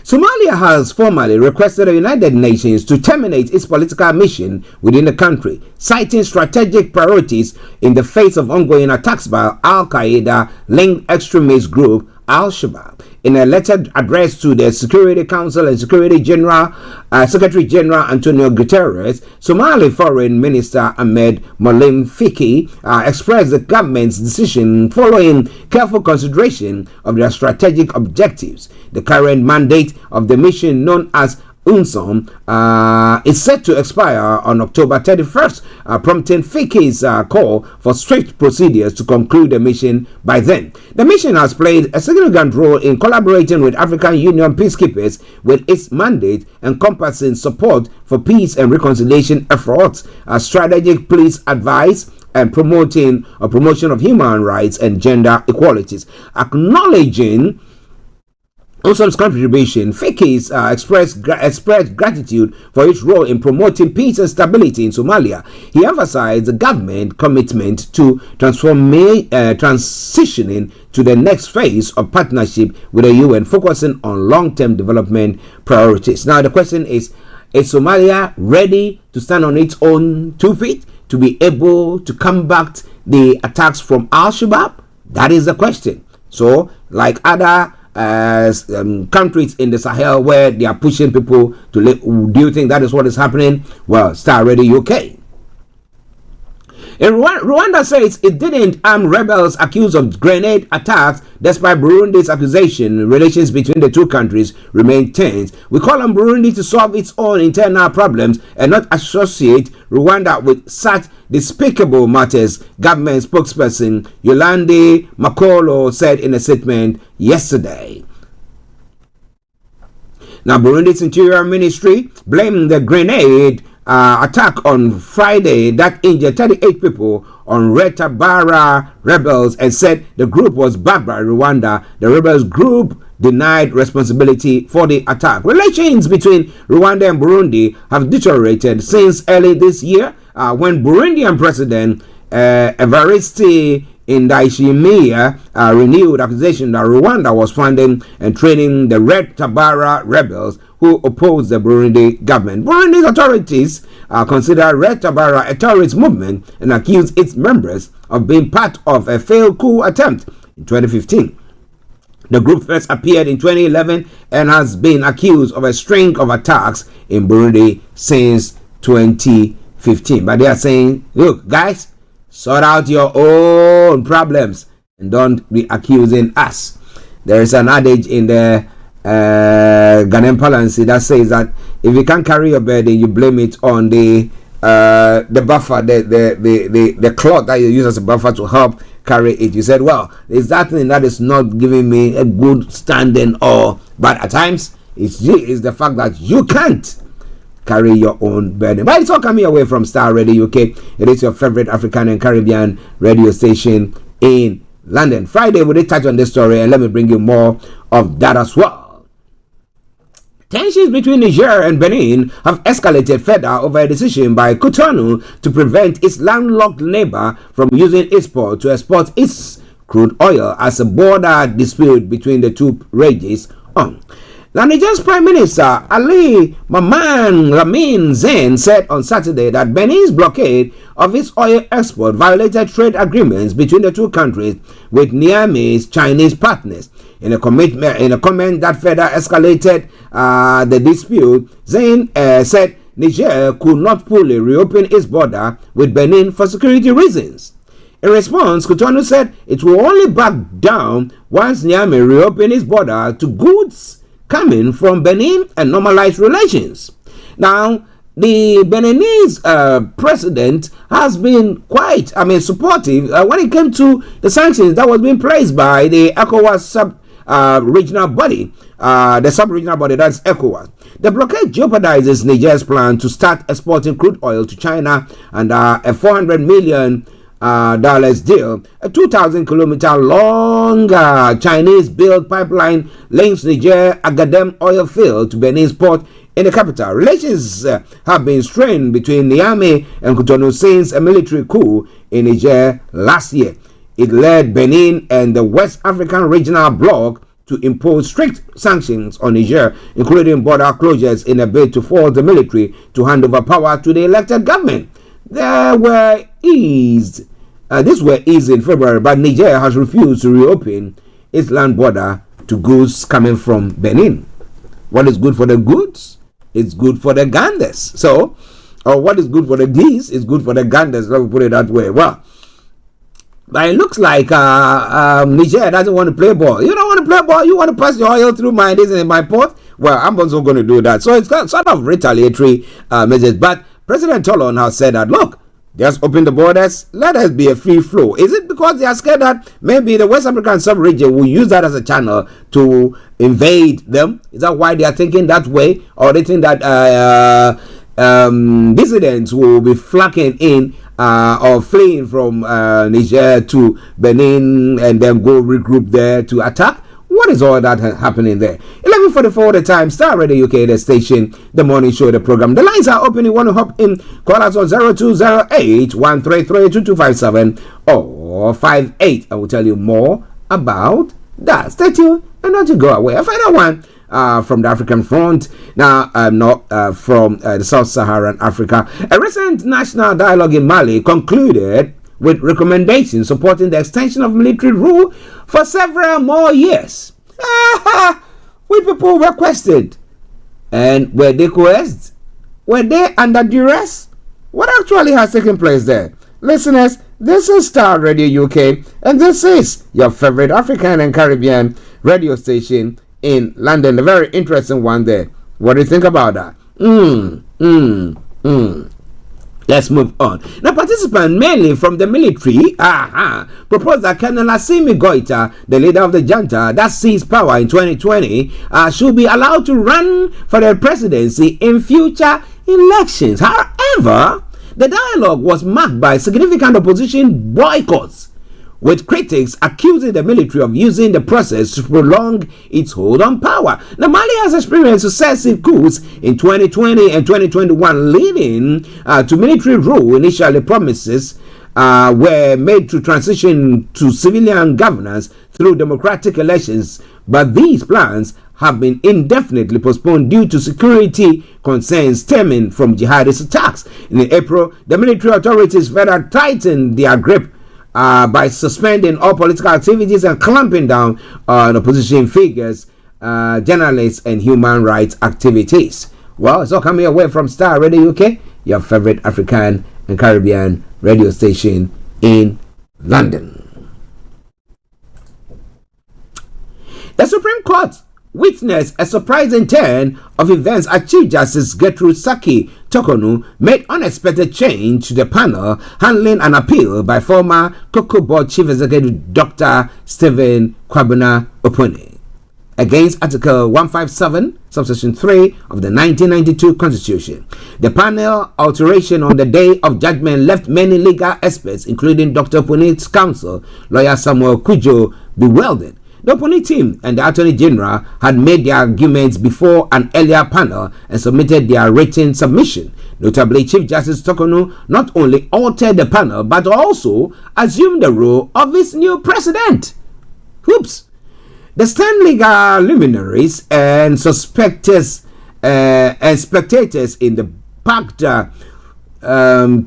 Somalia has formally requested the United Nations to terminate its political mission within the country, citing strategic priorities in the face of ongoing attacks by Al-Qaeda-linked extremist group Al-Shabaab. in a letter addressed to the Security Council and Secretary General Antonio Guterres, Somali Foreign Minister Ahmed Molim Fiki expressed the government's decision following careful consideration of their strategic objectives. The current mandate of the mission, known as UNSOM, is set to expire on October 31st, prompting Fiki's call for strict procedures to conclude the mission by then. The mission has played a significant role in collaborating with African Union peacekeepers with its mandate encompassing support for peace and reconciliation efforts, strategic police advice, and promotion of human rights and gender equalities. Acknowledging UNSOM's contribution, Fikis expressed gratitude for its role in promoting peace and stability in Somalia. He emphasized the government's commitment to transitioning to the next phase of partnership with the UN, focusing on long-term development priorities. Now, the question is Somalia ready to stand on its own 2 feet to be able to combat the attacks from Al-Shabaab? That is the question. So, like other countries in the Sahel where they are pushing people to live, do you think that is what is happening? Well, Starr Radio UK. Rwanda says it didn't arm rebels accused of grenade attacks despite Burundi's accusation. Relations between the two countries remain tense. We call on Burundi to solve its own internal problems and not associate Rwanda with such despicable matters, government spokesperson Yolande Makolo said in a statement yesterday. Now, Burundi's Interior Ministry blamed the grenade attack on Friday that injured 38 people on Red Tabara rebels and said the group was backed by Rwanda. The rebels group denied responsibility for the attack. Relations between Rwanda and Burundi have deteriorated since early this year when Burundian President Evariste Ndayishimiye renewed accusation that Rwanda was funding and training the Red Tabara rebels who opposed the Burundi government. Burundi's authorities consider Red Tabara a terrorist movement and accuse its members of being part of a failed coup attempt in 2015. The group first appeared in 2011 and has been accused of a string of attacks in Burundi since 2015. But they are saying, look, guys, sort out your own problems and don't be accusing us. There is an adage in the Ghanaian parlance that says that if you can't carry your burden, you blame it on the buffer, the cloth that you use as a buffer to help carry it. You said, well, there's that thing that is not giving me a good standing, but at times it's the fact that you can't carry your own burden. But it's all coming away from Starr Radio UK. It is your favorite African and Caribbean radio station in London. Friday, we did touch on this story, and let me bring you more of that as well. Tensions between Niger and Benin have escalated further over a decision by Cotonou to prevent its landlocked neighbor from using its port to export its crude oil as a border dispute between the two rages on. Now, Niger's Prime Minister Ali Maman Lamin Zen said on Saturday that Benin's blockade of its oil export violated trade agreements between the two countries with Niamey's Chinese partners. In a comment that further escalated the dispute, Zen said Niger could not fully reopen its border with Benin for security reasons. In response, Cotonou said it will only back down once Niamey reopened its border to goods coming from Benin and normalize relations. Now, the Beninese president has been quite, supportive when it came to the sanctions that was being placed by the ECOWAS sub-regional body, the sub-regional body, that's ECOWAS. The blockade jeopardizes Niger's plan to start exporting crude oil to China and a $400 million deal. A 2,000-kilometer long Chinese-built pipeline links Niger Agadem oil field to Benin's port in the capital. Relations have been strained between Niamey and Cotonou since a military coup in Niger last year. It led Benin and the West African Regional Bloc to impose strict sanctions on Niger, including border closures in a bid to force the military to hand over power to the elected government. These were eased in February, but Niger has refused to reopen its land border to goods coming from Benin. What is good for the goods? It's good for the ganders. So, or what is good for the geese is good for the ganders. Let me put it that way. Well, but it looks like Niger doesn't want to play ball. You don't want to play ball. You want to pass your oil through my days in my port. Well, I'm also going to do that. So it's sort of retaliatory measures. But President Talon has said that, look, just open the borders. Let us be a free flow. Is it because they are scared that maybe the West African sub-region will use that as a channel to invade them? Is that why they are thinking that way? Or they think that dissidents will be flocking in or fleeing from Niger to Benin and then go regroup there to attack? What is all that happening there? 11:44 the time. Starr Radio UK, the station, the morning show, the program. The lines are open. You want to hop in? Call us on 0208-133-2257 or 58. I will tell you more about that. Stay tuned and not to go away. A final one from the African front. Now, not from the Sub-Saharan Africa. A recent national dialogue in Mali concluded with recommendations supporting the extension of military rule for several more years. We people were questioned. And were they coerced? Were they under duress? What actually has taken place there? Listeners, this is Starr Radio UK, and this is your favorite African and Caribbean radio station in London. A very interesting one there. What do you think about that? Let's move on. Now, participants mainly from the military proposed that Colonel Assimi Goita, the leader of the junta that seized power in 2020, should be allowed to run for the presidency in future elections. However, the dialogue was marked by significant opposition boycotts, with critics accusing the military of using the process to prolong its hold on power. Now, Mali has experienced successive coups in 2020 and 2021, leading to military rule. Initially, promises were made to transition to civilian governance through democratic elections, but these plans have been indefinitely postponed due to security concerns stemming from jihadist attacks. In April, the military authorities further tightened their grip by suspending all political activities and clamping down on opposition figures, journalists, and human rights activities. Well, it's all coming away from Starr Radio UK, your favorite African and Caribbean radio station in London. The Supreme Court witnessed a surprising turn of events as Chief Justice Gertrude Saki Tokonu made unexpected change to the panel handling an appeal by former Cocoa Board Chief Executive Dr. Stephen Kwabena Opone against Article 157, Subsection 3 of the 1992 Constitution. The panel alteration on the day of judgment left many legal experts, including Dr. Opone's counsel, lawyer Samuel Kujo, bewildered. The Opone team and the Attorney General had made their arguments before an earlier panel and submitted their written submission. Notably, Chief Justice Tokonu not only altered the panel but also assumed the role of its new president. Oops! The stern legal luminaries and spectators in the packed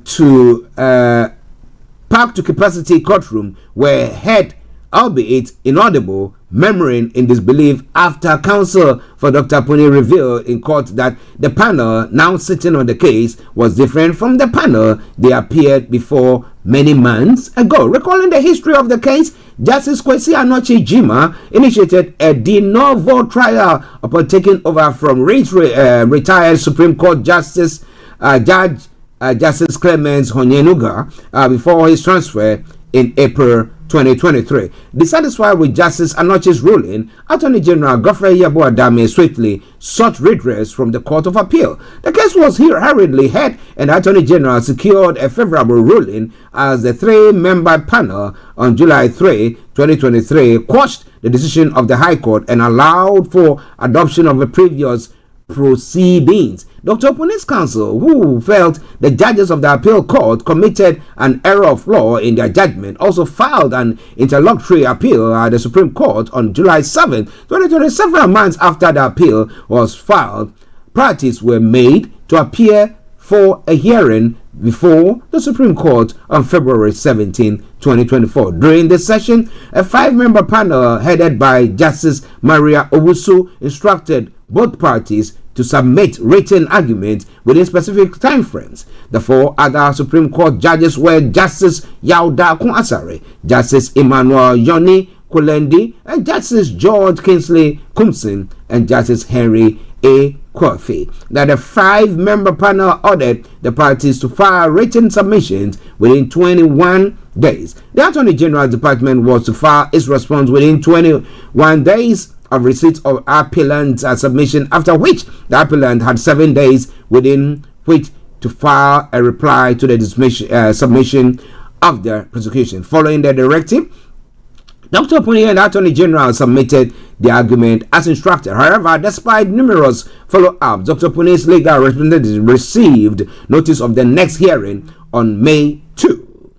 to capacity courtroom were heard, albeit inaudible, murmuring in disbelief after counsel for Dr. Opone revealed in court that the panel now sitting on the case was different from the panel they appeared before many months ago. Recalling the history of the case, Justice Kwesi Anochie-Jima initiated a de novo trial upon taking over from retired Supreme Court Justice Justice Clemens Honyenuga before his transfer in April 2023. Dissatisfied with Justice Anochie's ruling, Attorney General Godfrey Yabo Adame swiftly sought redress from the Court of Appeal. The case was hurriedly heard, and the Attorney General secured a favorable ruling as the three-member panel on July 3, 2023 quashed the decision of the High Court and allowed for adoption of a previous proceedings. Dr. Opone's counsel, who felt the judges of the appeal court committed an error of law in their judgment, also filed an interlocutory appeal at the Supreme Court on July 7, 2020. Several months after the appeal was filed, parties were made to appear for a hearing before the Supreme Court on February 17, 2024. During the session, a 5-member panel headed by Justice Maria Owusu instructed both parties to submit written arguments within specific timeframes. The 4 other Supreme Court judges were Justice Yauda Kumasare, Justice Emmanuel Yoni Kulendi, and Justice George Kingsley Kumsin, and Justice Henry A. Kofi. That the 5-member panel ordered the parties to file written submissions within 21 days. The Attorney General's Department was to file its response within 21 days of receipt of appellant's submission, after which the appellant had 7 days within which to file a reply to the submission of the prosecution. Following the directive, Dr. Pallien and the Attorney General submitted the argument as instructed. However, despite numerous follow-ups, Dr. Pallien's legal representative received notice of the next hearing on May 2,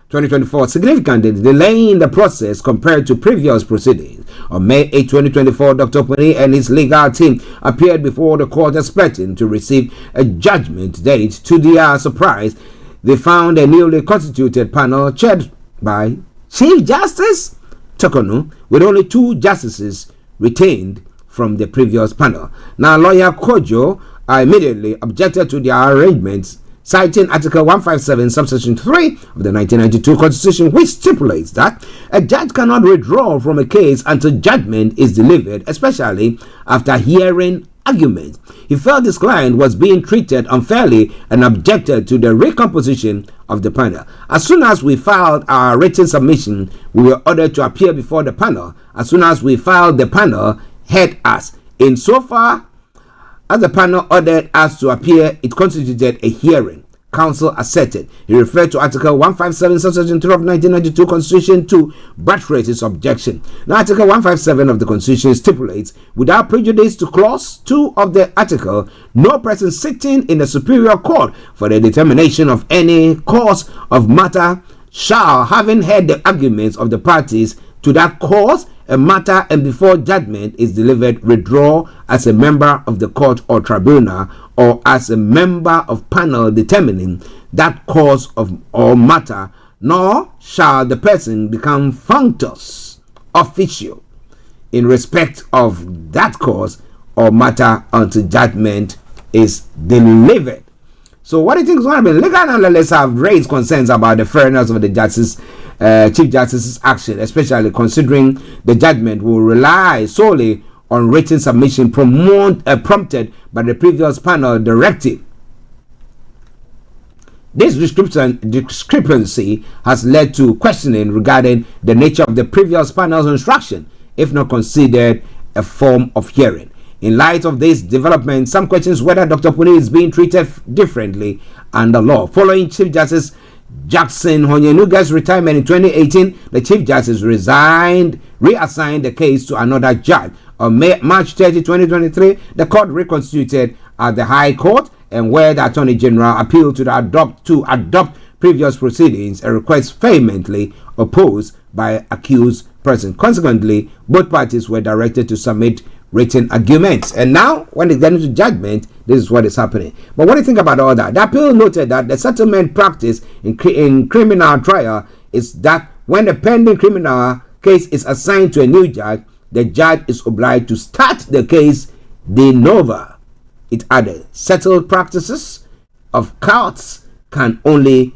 2024, significantly delaying the process compared to previous proceedings. On May 8, 2024, Dr. Pallien and his legal team appeared before the court expecting to receive a judgment date. To their surprise, they found a newly constituted panel chaired by Chief Justice Tokonu, with only 2 justices retained from the previous panel. Now, lawyer Kojo immediately objected to the arrangements, citing Article 157, subsection 3 of the 1992 Constitution, which stipulates that a judge cannot withdraw from a case until judgment is delivered, especially after hearing argument. He felt his client was being treated unfairly and objected to the recomposition of the panel. As soon as we filed our written submission, we were ordered to appear before the panel. As soon as we filed, the panel heard us. Insofar as the panel ordered us to appear, it constituted a hearing, counsel asserted. He referred to Article 157, subsection 3 of 1992 Constitution to buttress his objection. Now, Article 157 of the Constitution stipulates, without prejudice to Clause 2 of the article, no person sitting in the Superior Court for the determination of any cause of matter shall, having heard the arguments of the parties to that cause, a matter, and before judgment is delivered, withdraw as a member of the court or tribunal, or as a member of panel determining that cause of or matter, nor shall the person become functus officio in respect of that cause or matter until judgment is delivered. So what do you think is going to happen? Legal analysts have raised concerns about the fairness of the Chief Justice's action, especially considering the judgment will rely solely on written submission prompted by the previous panel directive. This discrepancy has led to questioning regarding the nature of the previous panel's instruction, if not considered a form of hearing. In light of this development, some questions whether Dr. Pallien is being treated differently under law. Following Chief Justice Jackson Honyenuga's retirement in 2018, the Chief Justice reassigned the case to another judge. On March 30, 2023, the court reconstituted at the High Court, and where the Attorney General appealed to adopt previous proceedings, a request vehemently opposed by accused person. Consequently, both parties were directed to submit written arguments. And now, when it gets into judgment, this is what is happening. But what do you think about all that? The appeal noted that the settlement practice in criminal trial is that when a pending criminal case is assigned to a new judge, the judge is obliged to start the case de novo. It added, settled practices of courts can only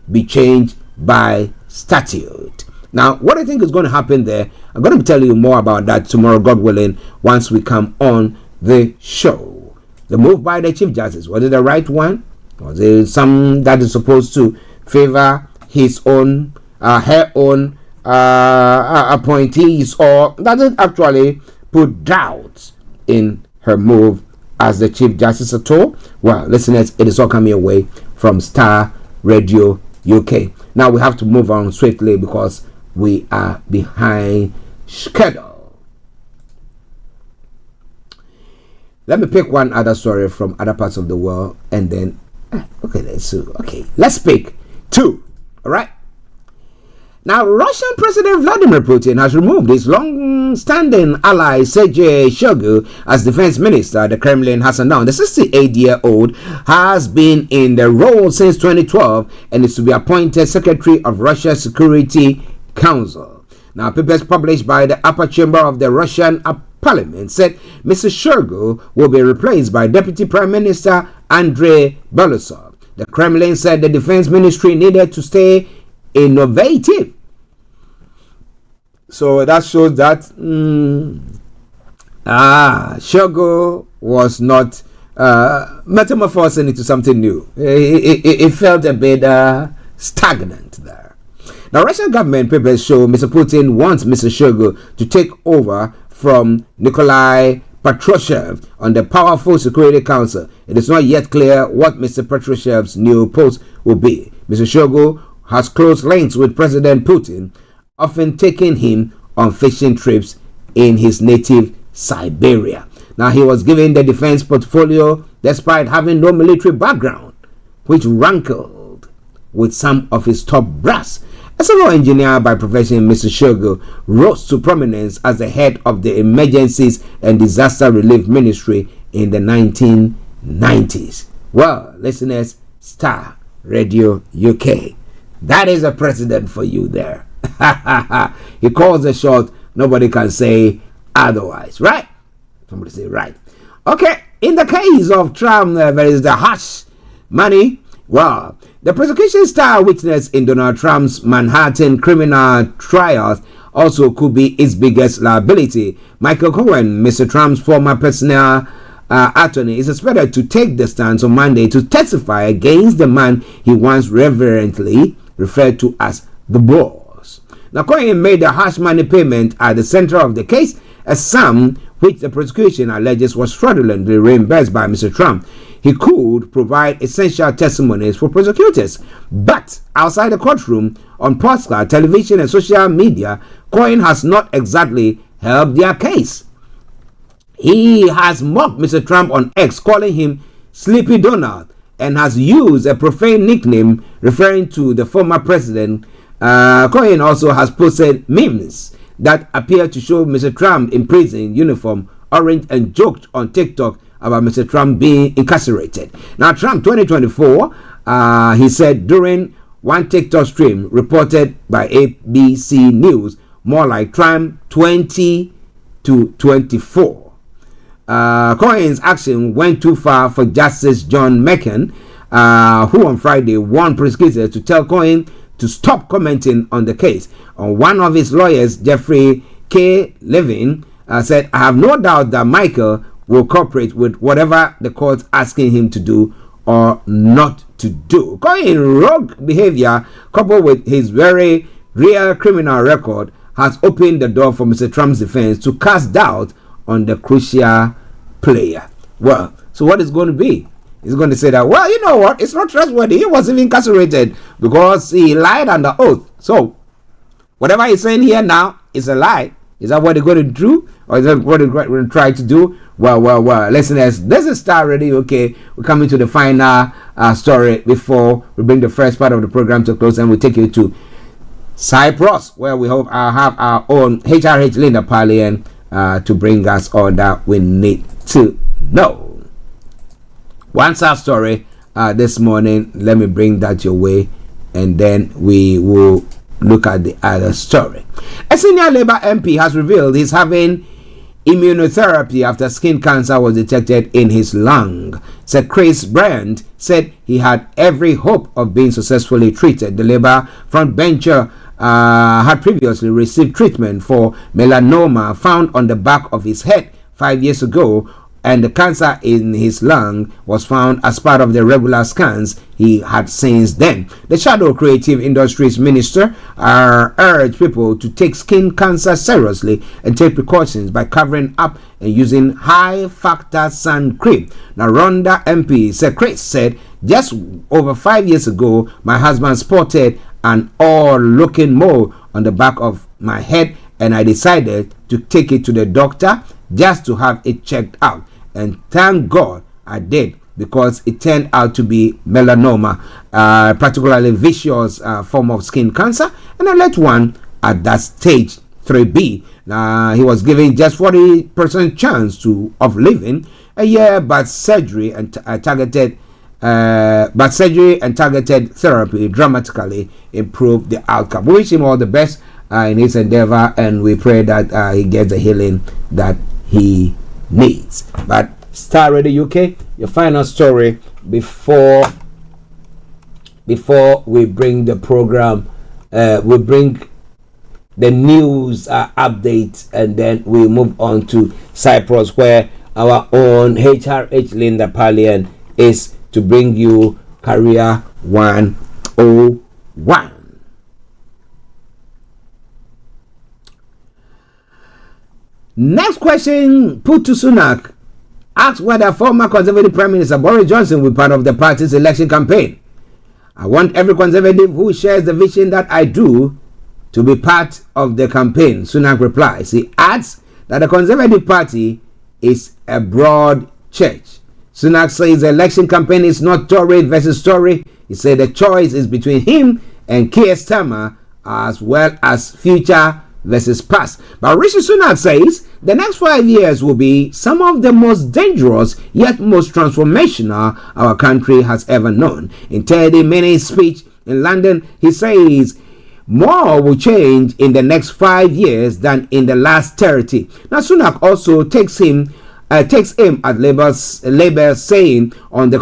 be changed by statute. Now, what I think is going to happen there, I'm going to tell you more about that tomorrow, God willing, once we come on the show. The move by the Chief Justice, was it the right one? Was it some that is supposed to favor his own, her own appointees, or does it actually put doubts in her move as the Chief Justice at all? Well, listeners, it is all coming away from Starr Radio UK. Now we have to move on swiftly because we are behind schedule. Let me pick one other story from other parts of the world, and then let's pick two. All right. Now, Russian President Vladimir Putin has removed his long-standing ally Sergei Shoigu as defense minister. The Kremlin has announced the 68-year-old has been in the role since 2012 and is to be appointed Secretary of Russia's Security Council. Now, papers published by the upper chamber of the Russian Parliament said Mr. Shoigu will be replaced by Deputy Prime Minister Andrei Belousov. The Kremlin said the defense ministry needed to stay innovative. So that shows that Shoigu was not metamorphosing into something new. It felt a bit stagnant there. Now, Russian government papers show Mr. Putin wants Mr. Shoigu to take over from Nikolai Patrushev on the powerful Security Council. It is not yet clear what Mr. Patrushev's new post will be. Mr. Shoigu has close links with President Putin, often taking him on fishing trips in his native Siberia. Now, he was given the defense portfolio despite having no military background, which rankled with some of his top brass. A civil engineer by profession, Mr. Shoigu rose to prominence as the head of the Emergencies and Disaster Relief Ministry in the 1990s. Well, listeners, Starr Radio UK. That is a president for you there. He calls the shot. Nobody can say otherwise, right? Somebody say right. Okay, in the case of Trump, there is the hush money. Well, the prosecution star witness in Donald Trump's Manhattan criminal trials also could be its biggest liability. Michael Cohen, Mr. Trump's former personal attorney, is expected to take the stand on Monday to testify against the man he once reverently referred to as the boss. Now, Cohen made the hush money payment at the center of the case, a sum which the prosecution alleges was fraudulently reimbursed by Mr. Trump. He could provide essential testimonies for prosecutors, but outside the courtroom, on postcard, television, and social media, Cohen has not exactly helped their case. He has mocked Mr. Trump on X, calling him Sleepy Donald, and has used a profane nickname referring to the former president. Cohen also has posted memes that appear to show Mr. Trump in prison uniform, orange, and joked on TikTok about Mr. Trump being incarcerated. Now, Trump 2024, he said during one TikTok stream reported by ABC News, more like Trump 20 to 24. Cohen's action went too far for Justice John McCain, who on Friday warned prosecutors to tell Cohen to stop commenting on the case. One of his lawyers, Jeffrey K. Levin, said, "I have no doubt that Michael will cooperate with whatever the court's asking him to do or not to do." Cohen's rogue behavior, coupled with his very real criminal record, has opened the door for Mr. Trump's defense to cast doubt on the crucial player. Well, so what is going to be? He's going to say that, well, you know what? It's not trustworthy. He was even incarcerated because he lied under oath. So, whatever he's saying here now is a lie. Is that what they're going to do? Or is that what they're going to try to do? Well, listeners, this is Starr Radio. Okay, we're coming to the final story before we bring the first part of the program to close, and we'll take you to Cyprus, where we hope I'll have our own HRH Linda Pallien to bring us all that we need to know. One sad story this morning. Let me bring that your way, and then we will look at the other story. A senior Labour MP has revealed he's having immunotherapy after skin cancer was detected in his lung. Sir Chris Bryant said he had every hope of being successfully treated. The Labour frontbencher had previously received treatment for melanoma found on the back of his head 5 years ago, and the cancer in his lung was found as part of the regular scans he had since then. The Shadow Creative Industries Minister urged people to take skin cancer seriously and take precautions by covering up and using high-factor sun cream. Now, Rhonda MP Sir Chris said, "Just over 5 years ago, my husband spotted an odd-looking mole on the back of my head, and I decided to take it to the doctor just to have it checked out. And thank God I did. because it turned out to be melanoma, particularly vicious form of skin cancer, and a late one at that stage 3B. He was given just 40% chance of living a year, but surgery and targeted therapy dramatically improved the outcome. We wish him all the best in his endeavor, and we pray that he gets the healing that he needs. But Starr Radio UK, your final story before we bring the program, we bring the news update, and then we move on to Cyprus, where our own HRH Linda Pallien is to bring you Career 101. Next question put to Sunak asks whether former Conservative Prime Minister Boris Johnson will be part of the party's election campaign. I want every Conservative who shares the vision that I do to be part of the campaign, Sunak replies. He adds that the Conservative Party is a broad church. Sunak says the election campaign is not Tory versus Tory. He said the choice is between him and Keir Starmer, as well as future versus past. But Rishi Sunak says the next 5 years will be some of the most dangerous yet most transformational our country has ever known. In 30-minute speech in London, he says more will change in the next 5 years than in the last 30. Now, Sunak also takes aim at Labour, saying only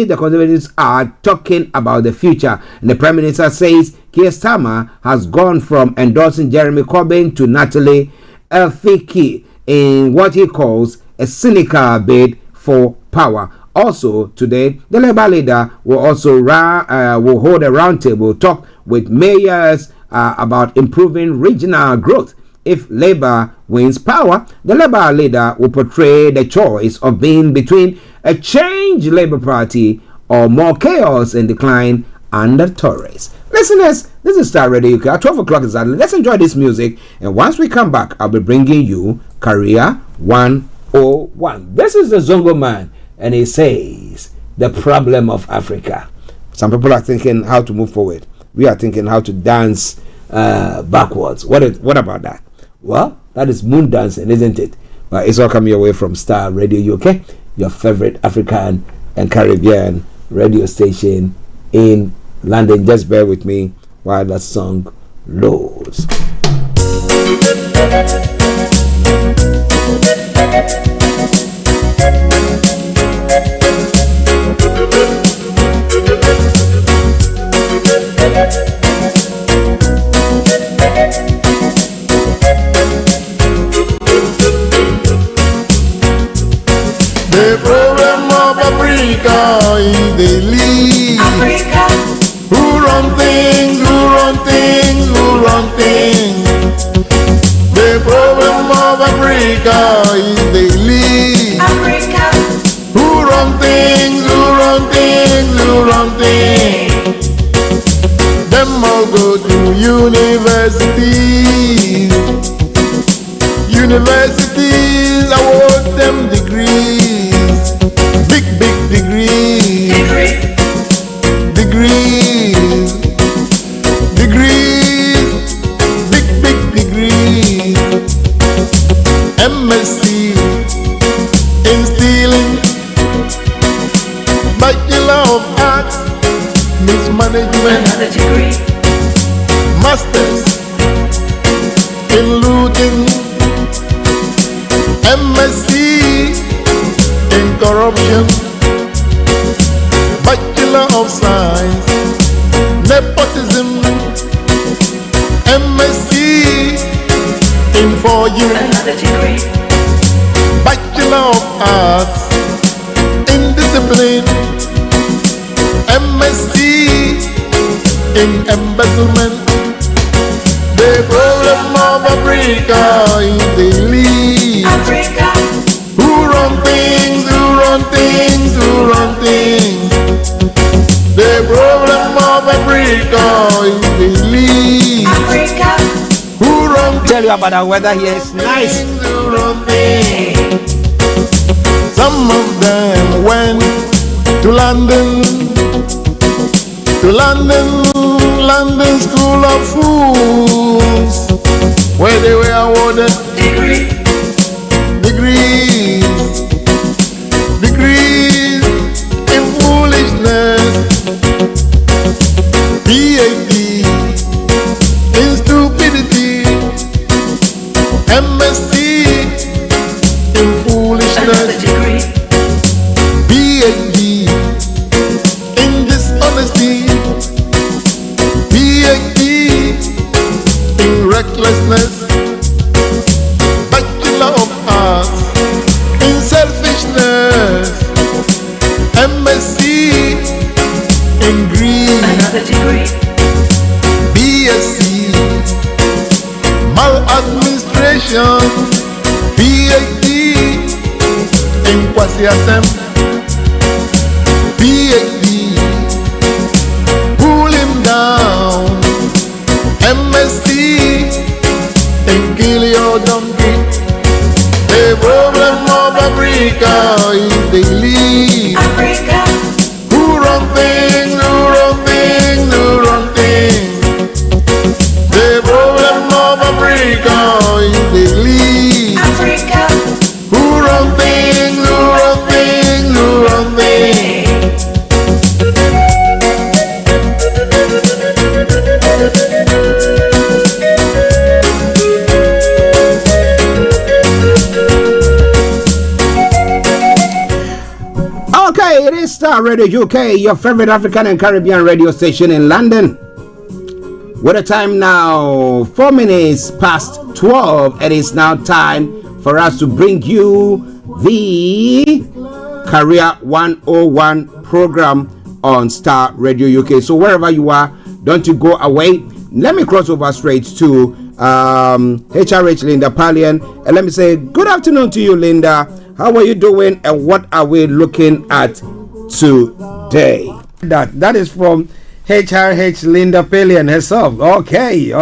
the Conservatives are talking about the future. And the Prime Minister says Keir Starmer has gone from endorsing Jeremy Corbyn to Natalie Elfiki in what he calls a cynical bid for power. Also today, the Labour leader will also will hold a roundtable talk with mayors about improving regional growth. If Labour wins power, the Labour leader will portray the choice of being between a changed Labour Party or more chaos and decline under Tories. Listeners, this is Starr Radio UK at 12 o'clock exactly. Let's enjoy this music, and once we come back, I'll be bringing you Career 101. This is the Zongo Man, and he says, the problem of Africa. Some people are thinking how to move forward. We are thinking how to dance backwards. What about that? Well, that is moon dancing, isn't it? But it's all coming your way from Starr Radio UK, your favorite African and Caribbean radio station in London. Just bear with me while that song loads. The problem of Africa is the lead. Africa. Who run things, who run things, who run things. The problem of Africa is the lead. Africa. Who run things, who run things, who run things. Them all go to universities. Universities award them degrees. Big degrees. Degrees. Big degrees. MSc in stealing. Bachelor of Arts, mismanagement. Another degree. Masters in looting. MSc in corruption. Bachelor of Science, nepotism. MSc in 4 years. Another degree. Bachelor of Arts in discipline. MSc in embezzlement. The problem of Africa is the lead. Africa. Who run things, who run things, who run things. The problem of Africa is the lead. Africa. Who run things. Tell you about the weather here, it's nice. Who run things. Some of them went to London, London School of Fools, where they were awarded degrees in foolishness, PhD in stupidity, MSc in foolishness, PhD in dishonesty, PhD in recklessness, Bachelor of Arts in selfishness, MSc in greed, another degree, BSc maladministration, PhD in quasi-assem, PhD pull him down, MSc in kill your donkey. The problem of Africa is they leave Africa. Who run things, who run things, who run things. The problem of Africa is they leave Africa. Who run things, who run things, who run things. Okay, it is Starr Radio UK, your favorite African and Caribbean radio station in London. What a time now, 4 minutes past 12. It is now time for us to bring you the Career 101 program on Starr Radio UK. So wherever you are, don't you go away. Let me cross over straight to HRH Linda Pallien, and let me say good afternoon to you, Linda. How are you doing, and what are we looking at today? That is from HRH Linda Pallien herself. Okay.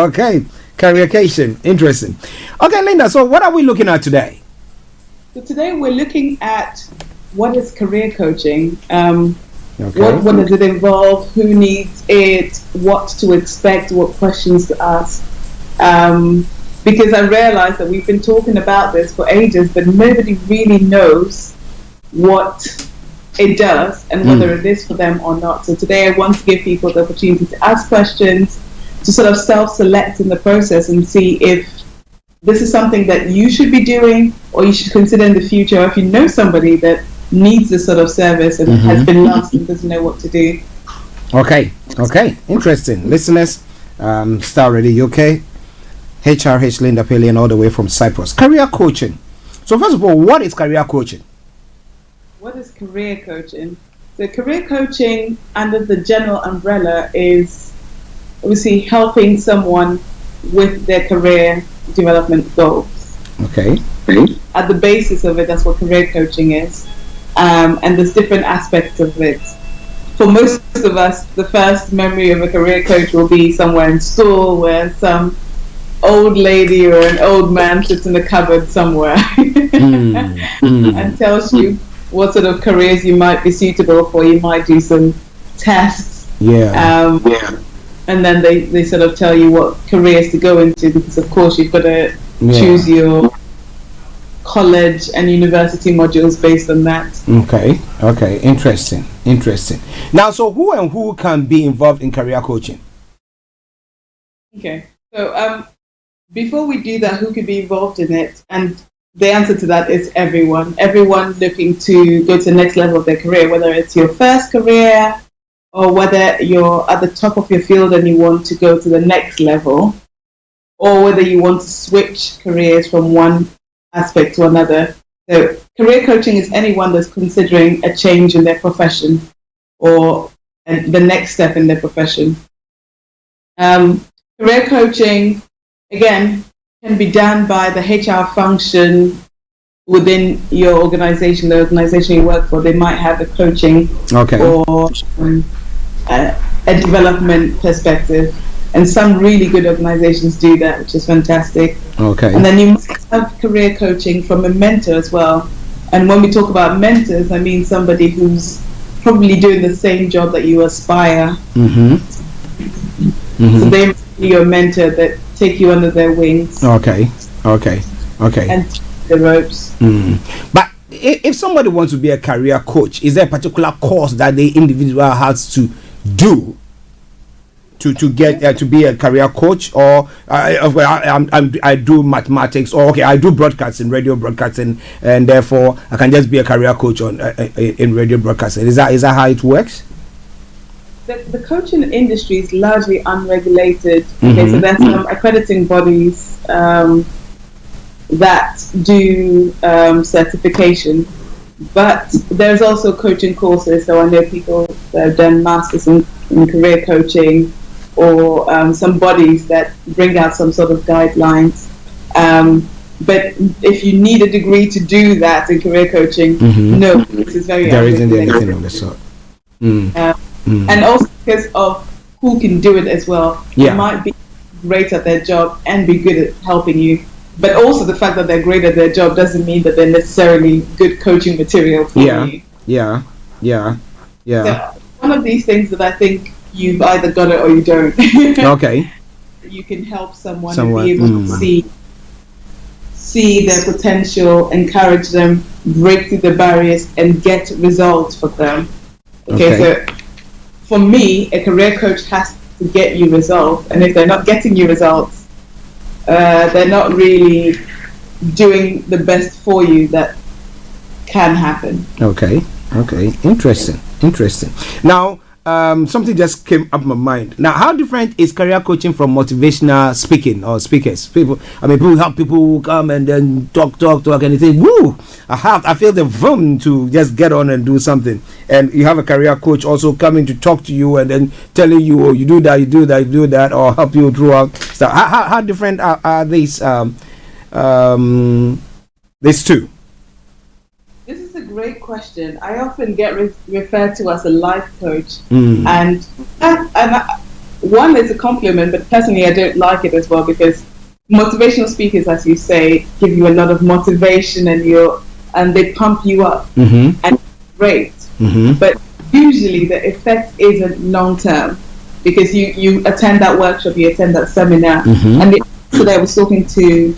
Careercation. Interesting. Okay, Linda, so what are we looking at today? So today we're looking at what is career coaching. What does it involve? Who needs it? What to expect? What questions to ask? Because I realized that we've been talking about this for ages, but nobody really knows what it does and whether it is for them or not. So today I want to give people the opportunity to ask questions, to sort of self-select in the process and see if this is something that you should be doing or you should consider in the future, or if you know somebody that needs this sort of service and has been lost and doesn't know what to do. Okay, interesting. Listeners, Starr Radio UK, HRH Linda Pallien, all the way from Cyprus. Career coaching. So first of all, what is career coaching? What is career coaching? So career coaching under the general umbrella is obviously helping someone with their career development goals. Okay. At the basis of it, that's what career coaching is. And there's different aspects of it. For most of us, the first memory of a career coach will be somewhere in school where some old lady or an old man sits in the cupboard somewhere and tells you what sort of careers you might be suitable for. You might do some tests. And then they sort of tell you what careers to go into, because of course you've got to choose your college and university modules based on that. Okay, interesting. Now, so who can be involved in career coaching? Okay, so before we do that, who can be involved in it? And the answer to that is everyone looking to go to the next level of their career, whether it's your first career or whether you're at the top of your field and you want to go to the next level, or whether you want to switch careers from one aspect to another. So career coaching is anyone that's considering a change in their profession or the next step in their profession. Career coaching, again, can be done by the HR function within your organization, the organization you work for. They might have a coaching or a development perspective. And some really good organizations do that, which is fantastic. Okay. And then you must have career coaching from a mentor as well. And when we talk about mentors, I mean somebody who's probably doing the same job that you aspire. So they must be your mentor, that take you under their wings. Okay. And the ropes. But if somebody wants to be a career coach, is there a particular course that the individual has to do to get to be a career coach? Or I do mathematics, or I do broadcasting, radio broadcasting, and therefore I can just be a career coach on in radio broadcasting? Is that how it works? The coaching industry is largely unregulated. Okay, so there's some accrediting bodies that do certification, but there's also coaching courses. So I know people that have done masters in career coaching, or some bodies that bring out some sort of guidelines. But if you need a degree to do that in career coaching, no, this is very there isn't anything of the sort. And also because of who can do it as well. They might be great at their job and be good at helping you, but also the fact that they're great at their job doesn't mean that they're necessarily good coaching material for you. So one of these things that I think you've either got it or you don't. Okay. You can help someone and be able to see their potential, encourage them, break through the barriers, and get results for them. Okay. So for me, a career coach has to get you results, and if they're not getting you results, they're not really doing the best for you that can happen. Okay. Interesting. Now, something just came up my mind. Now, how different is career coaching from motivational speaking or speakers? People help people who come and then talk, and they say, "Woo! I feel the vroom to just get on and do something." And you have a career coach also coming to talk to you and then telling you, "Oh, you do that," or help you throughout. So, how different are these two? This is a great question. I often get referred to as a life coach, and one is a compliment, but personally I don't like it as well, because motivational speakers, as you say, give you a lot of motivation and they pump you up, and it's great. But usually the effect isn't long term, because you attend that workshop, you attend that seminar, and today I was talking to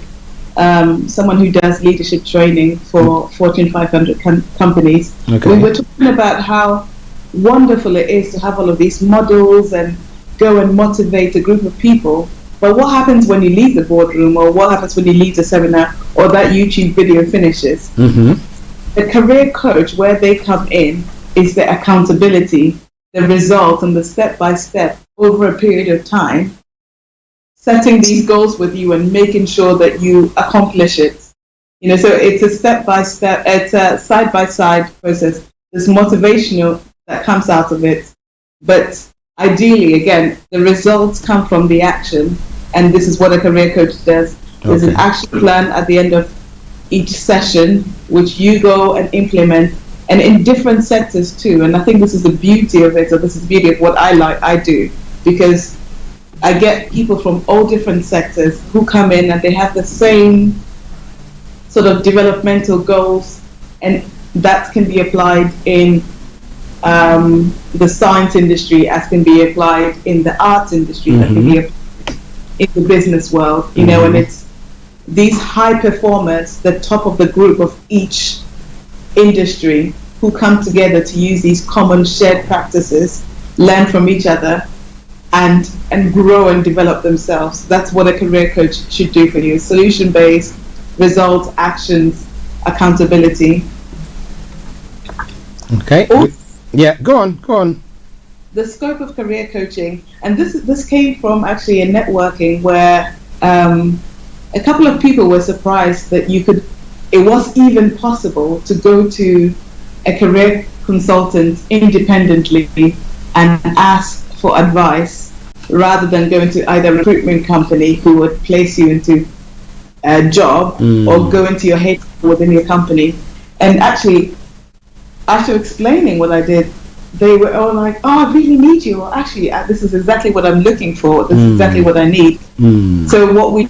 someone who does leadership training for Fortune 500 companies. We were talking about how wonderful it is to have all of these models and go and motivate a group of people. But what happens when you leave the boardroom, or what happens when you leave the seminar, or that YouTube video finishes? The career coach, where they come in, is the accountability, the result, and the step-by-step over a period of time, setting these goals with you and making sure that you accomplish it. So it's a step-by-step, it's a side-by-side process. There's motivational that comes out of it, but ideally, again, the results come from the action, and this is what a career coach does. There's an action plan at the end of each session, which you go and implement, and in different sectors too. And I think this is the beauty of it, or this is the beauty of what I do, because I get people from all different sectors who come in and they have the same sort of developmental goals, and that can be applied in the science industry, as can be applied in the arts industry, that can be applied in the business world, and it's these high performers, the top of the group of each industry, who come together to use these common shared practices, learn from each other, and grow and develop themselves. That's what a career coach should do for you. Solution-based, results, actions, accountability. Okay. Go on. The scope of career coaching, and this came from actually a networking where a couple of people were surprised that it was even possible to go to a career consultant independently and ask for advice, rather than going to either a recruitment company who would place you into a job, or go into your HR within your company. And actually, after explaining what I did, they were all like, "Oh, I really need you." Well, actually, this is exactly what I'm looking for. This is exactly what I need. So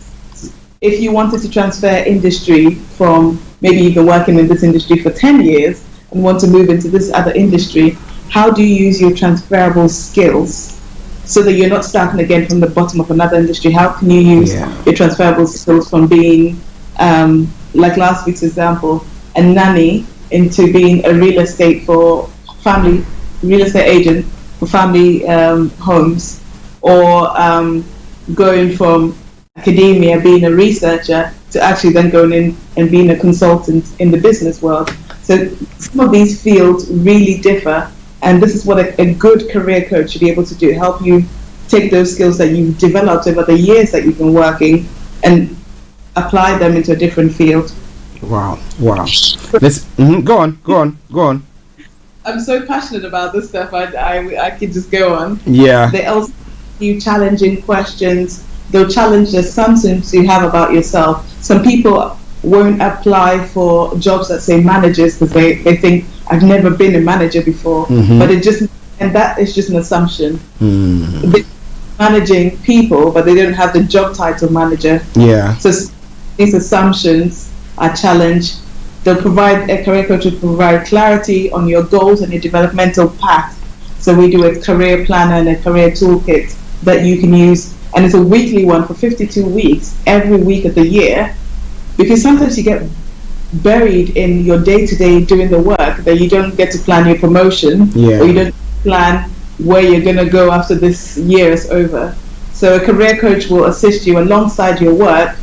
if you wanted to transfer industry from maybe you've been working in this industry for 10 years and want to move into this other industry, how do you use your transferable skills so that you're not starting again from the bottom of another industry? How can you use your transferable skills from being, like last week's example, a nanny into being a real estate agent for family homes, or going from academia, being a researcher, to actually then going in and being a consultant in the business world. So some of these fields really differ, and this is what a good career coach should be able to do, help you take those skills that you've developed over the years that you've been working and apply them into a different field. Wow. Let's go on. I'm so passionate about this stuff. I could just go on. Yeah. They also ask you challenging questions. They'll challenge the assumptions you have about yourself. Some people won't apply for jobs that say managers because they think, I've never been a manager before. But that is just an assumption. They're managing people, but they don't have the job title manager. Yeah. So these assumptions are challenged. A career coach will provide clarity on your goals and your developmental path. So we do a career planner and a career toolkit that you can use, and it's a weekly one for 52 weeks, every week of the year, because sometimes you get buried in your day-to-day doing the work that you don't get to plan your promotion, or you don't plan where you're going to go after this year is over. So a career coach will assist you alongside your work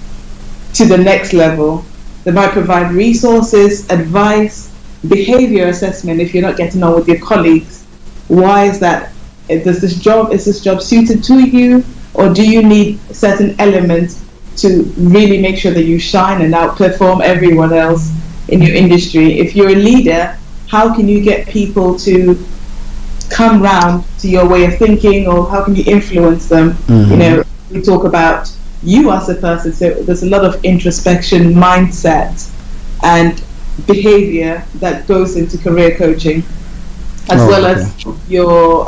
to the next level. They might provide resources, advice, behavior assessment if you're not getting on with your colleagues. Why is that? Is this job suited to you, or do you need certain elements to really make sure that you shine and outperform everyone else in your industry? If you're a leader, how can you get people to come round to your way of thinking, or how can you influence them? We talk about you as a person, so there's a lot of introspection, mindset, and behavior that goes into career coaching, as as your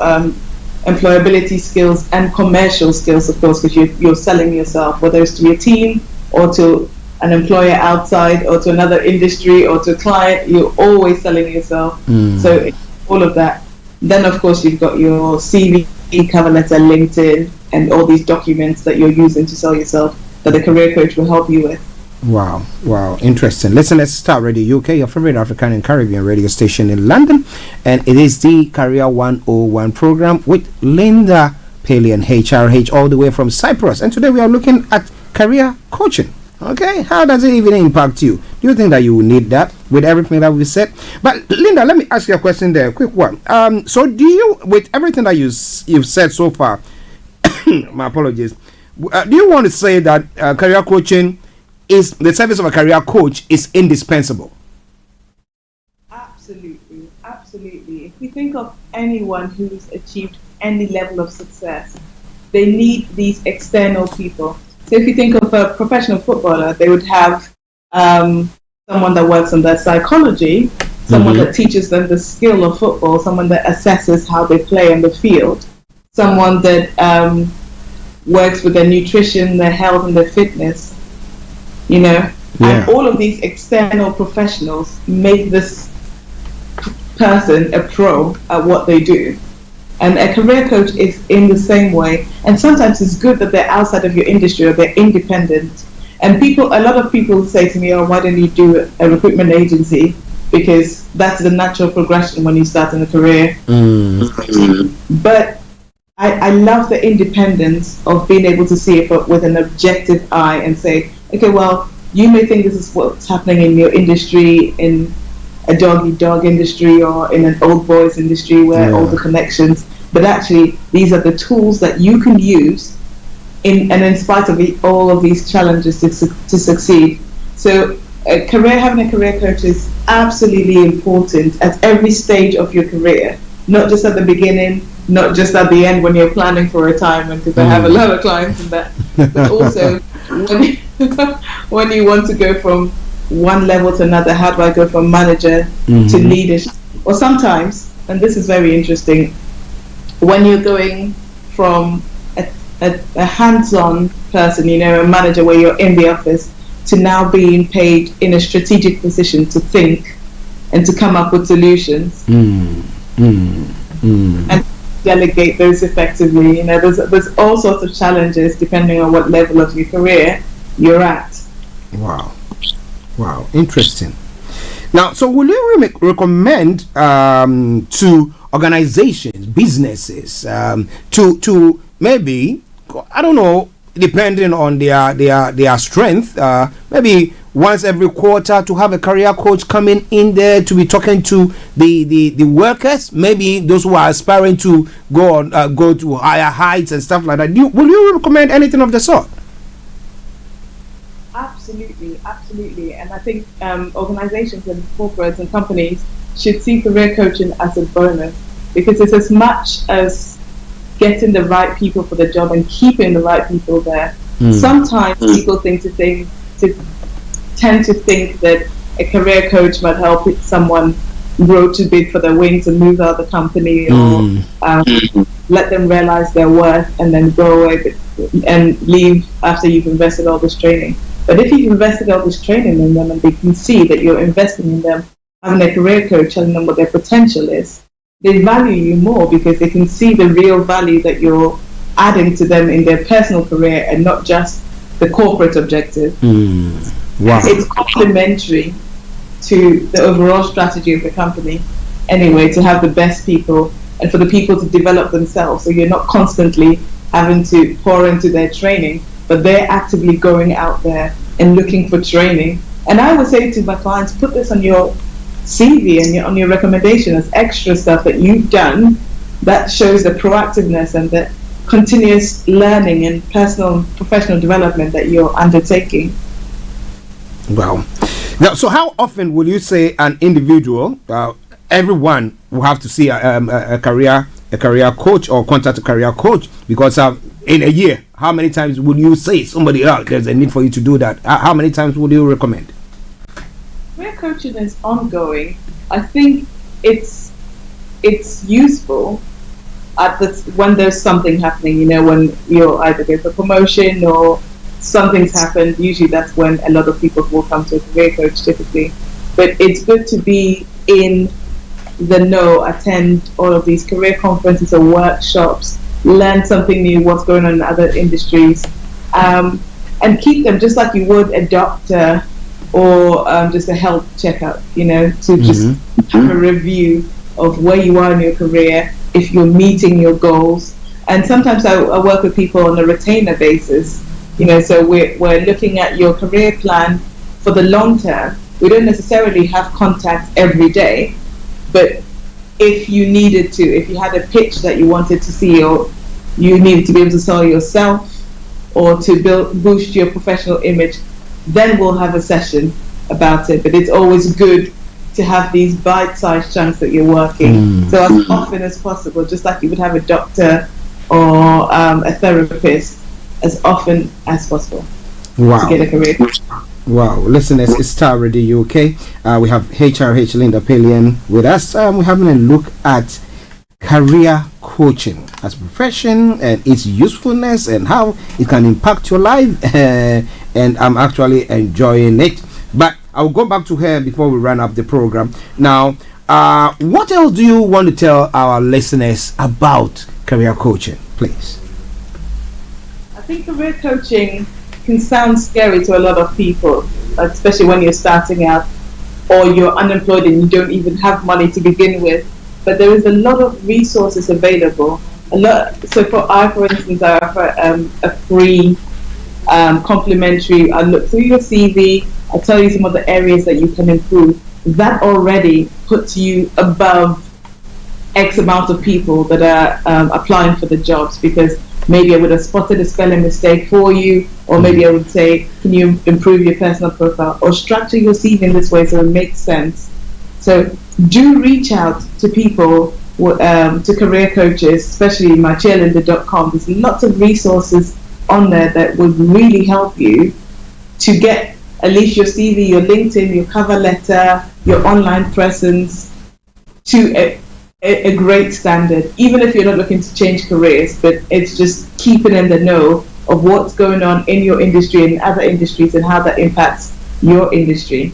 employability skills and commercial skills, of course, because you're selling yourself, whether it's to your team or to an employer outside or to another industry or to a client, you're always selling yourself. So all of that. Then, of course, you've got your CV, cover letter, LinkedIn, and all these documents that you're using to sell yourself that the career coach will help you with. Wow, interesting. Listen, let's start Radio UK, your favorite African and Caribbean radio station in London, and it is the Career 101 program with Linda Pallien, HRH, all the way from Cyprus. And today we are looking at career coaching. Okay, how does it even impact you? Do you think that you will need that with everything that we said? But Linda, let me ask you a question there, a quick one. So do you, with everything that you've said so far, my apologies, do you want to say that career coaching is the service of a career coach is indispensable? Absolutely. If we think of anyone who's achieved any level of success, they need these external people. So if you think of a professional footballer, they would have someone that works on their psychology, someone that teaches them the skill of football, someone that assesses how they play on the field, someone that works with their nutrition, their health, and their fitness. And all of these external professionals make this person a pro at what they do. And a career coach is in the same way. And sometimes it's good that they're outside of your industry or they're independent. And a lot of people say to me, why don't you do a recruitment agency? Because that's the natural progression when you start in a career. But I love the independence of being able to see it with an objective eye and say, okay, well, you may think this is what's happening in your industry, in a dog industry or in an old boys industry where all the connections, but actually these are the tools that you can use in spite of all of these challenges to succeed. So having a career coach is absolutely important at every stage of your career, not just at the beginning, not just at the end when you're planning for retirement, because I have a lot of clients in that, but also when you want to go from one level to another. How do I go from manager to leadership? Or sometimes, and this is very interesting, when you're going from a hands-on person, a manager where you're in the office, to now being paid in a strategic position to think and to come up with solutions and delegate those effectively. You know, there's all sorts of challenges depending on what level of your career you're at. Wow, interesting. Now, so will you recommend to organizations, businesses, to maybe, I don't know, depending on their strength, maybe once every quarter to have a career coach coming in there to be talking to the workers, maybe those who are aspiring to go to higher heights and stuff like that. Will you recommend anything of the sort? Absolutely. And I think organizations and corporates and companies should see career coaching as a bonus, because it's as much as getting the right people for the job and keeping the right people there. Sometimes people tend to think that a career coach might help someone grow too big for their wings and move out of the company, or let them realize their worth and then go away and leave after you've invested all this training. But if you've invested all this training in them and they can see that you're investing in them, having a career coach, telling them what their potential is, they value you more because they can see the real value that you're adding to them in their personal career and not just the corporate objective. Wow. It's complementary to the overall strategy of the company anyway, to have the best people and for the people to develop themselves, so you're not constantly having to pour into their training, but they're actively going out there and looking for training. And I would say to my clients, put this on your CV and on your recommendation as extra stuff that you've done that shows the proactiveness and the continuous learning and personal and professional development that you're undertaking. Wow. Now, so how often would you say an individual, everyone will have to see a career coach or contact a career coach? Because in a year, how many times would you say somebody else there's a need for you to do that? How many times would you recommend? Career coaching is ongoing. I think it's useful when there's something happening. You know, when you're either going for promotion or something's happened. Usually, that's when a lot of people will come to a career coach, typically. But it's good to be in the know, attend all of these career conferences or workshops, learn something new, what's going on in other industries, and keep them just like you would a doctor or just a health checkup, you know, to just have a review of where you are in your career, if you're meeting your goals. And sometimes I work with people on a retainer basis, you know, so we're looking at your career plan for the long term. We don't necessarily have contact every day, but if you needed to, if you had a pitch that you wanted to see, or you needed to be able to sell yourself or to boost your professional image, then we'll have a session about it. But it's always good to have these bite-sized chunks that you're working. So as often as possible, just like you would have a doctor or a therapist, as often as possible to get a career. Wow, listeners, it's Starr Radio UK. We have HRH Linda Pallien with us. We're having a look at career coaching as a profession and its usefulness and how it can impact your life. And I'm actually enjoying it. But I'll go back to her before we run up the program. Now, what else do you want to tell our listeners about career coaching, please? I think career coaching can sound scary to a lot of people, especially when you're starting out or you're unemployed and you don't even have money to begin with. But there is a lot of resources available. So for instance, I offer a free complimentary. I look through your CV. I tell you some of the areas that you can improve. That already puts you above X amount of people that are applying for the jobs, because maybe I would have spotted a spelling mistake for you, or maybe I would say, can you improve your personal profile or structure your CV in this way so it makes sense. So do reach out to people, to career coaches, especially mycheerleader.com. There's lots of resources on there that would really help you to get at least your CV, your LinkedIn, your cover letter, your online presence to a great standard, even if you're not looking to change careers, but it's just keeping in the know of what's going on in your industry and other industries and how that impacts your industry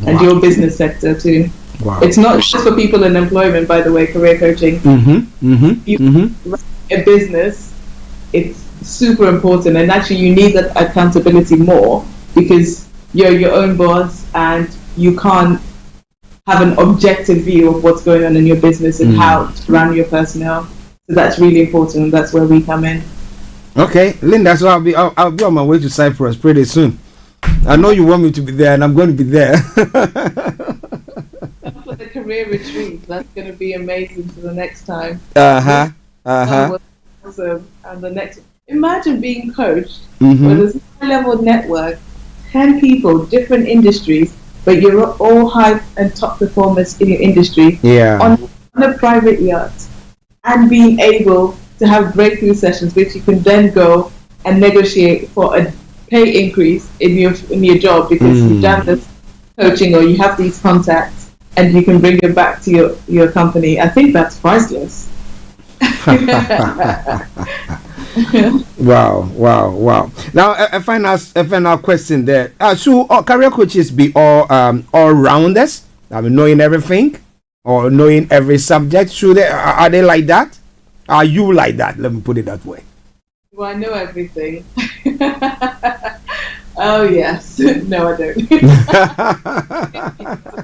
and your business sector too. Wow. It's not just for people in employment, by the way, career coaching. You run a business, it's super important, and actually you need that accountability more because you're your own boss and you can't have an objective view of what's going on in your business and how to run your personnel. So that's really important, and that's where we come in. Okay, Linda, so I'll be on my way to Cyprus pretty soon. I know you want me to be there, and I'm going to be there. For the career retreat, that's going to be amazing for the next time. Awesome. And the next, imagine being coached with a high-level network, 10 people, different industries, but you're all high and top performers in your industry on a private yacht, and being able to have breakthrough sessions, which you can then go and negotiate for a pay increase in your job because you've done this coaching or you have these contacts, and you can bring it back to your company. I think that's priceless. Wow. Now a final question there. Should career coaches be all rounders? I mean, knowing everything or knowing every subject. Are they like that? Are you like that? Let me put it that way. Do I know everything? Oh yes. No, I don't.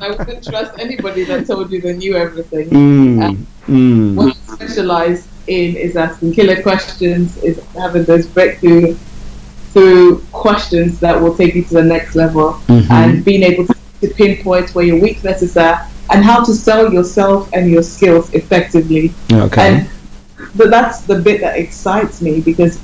I wouldn't trust anybody that told you they knew everything. What I specialize in is asking killer questions, is having those breakthrough questions that will take you to the next level, and being able to pinpoint where your weaknesses are and how to sell yourself and your skills effectively. But that's the bit that excites me, because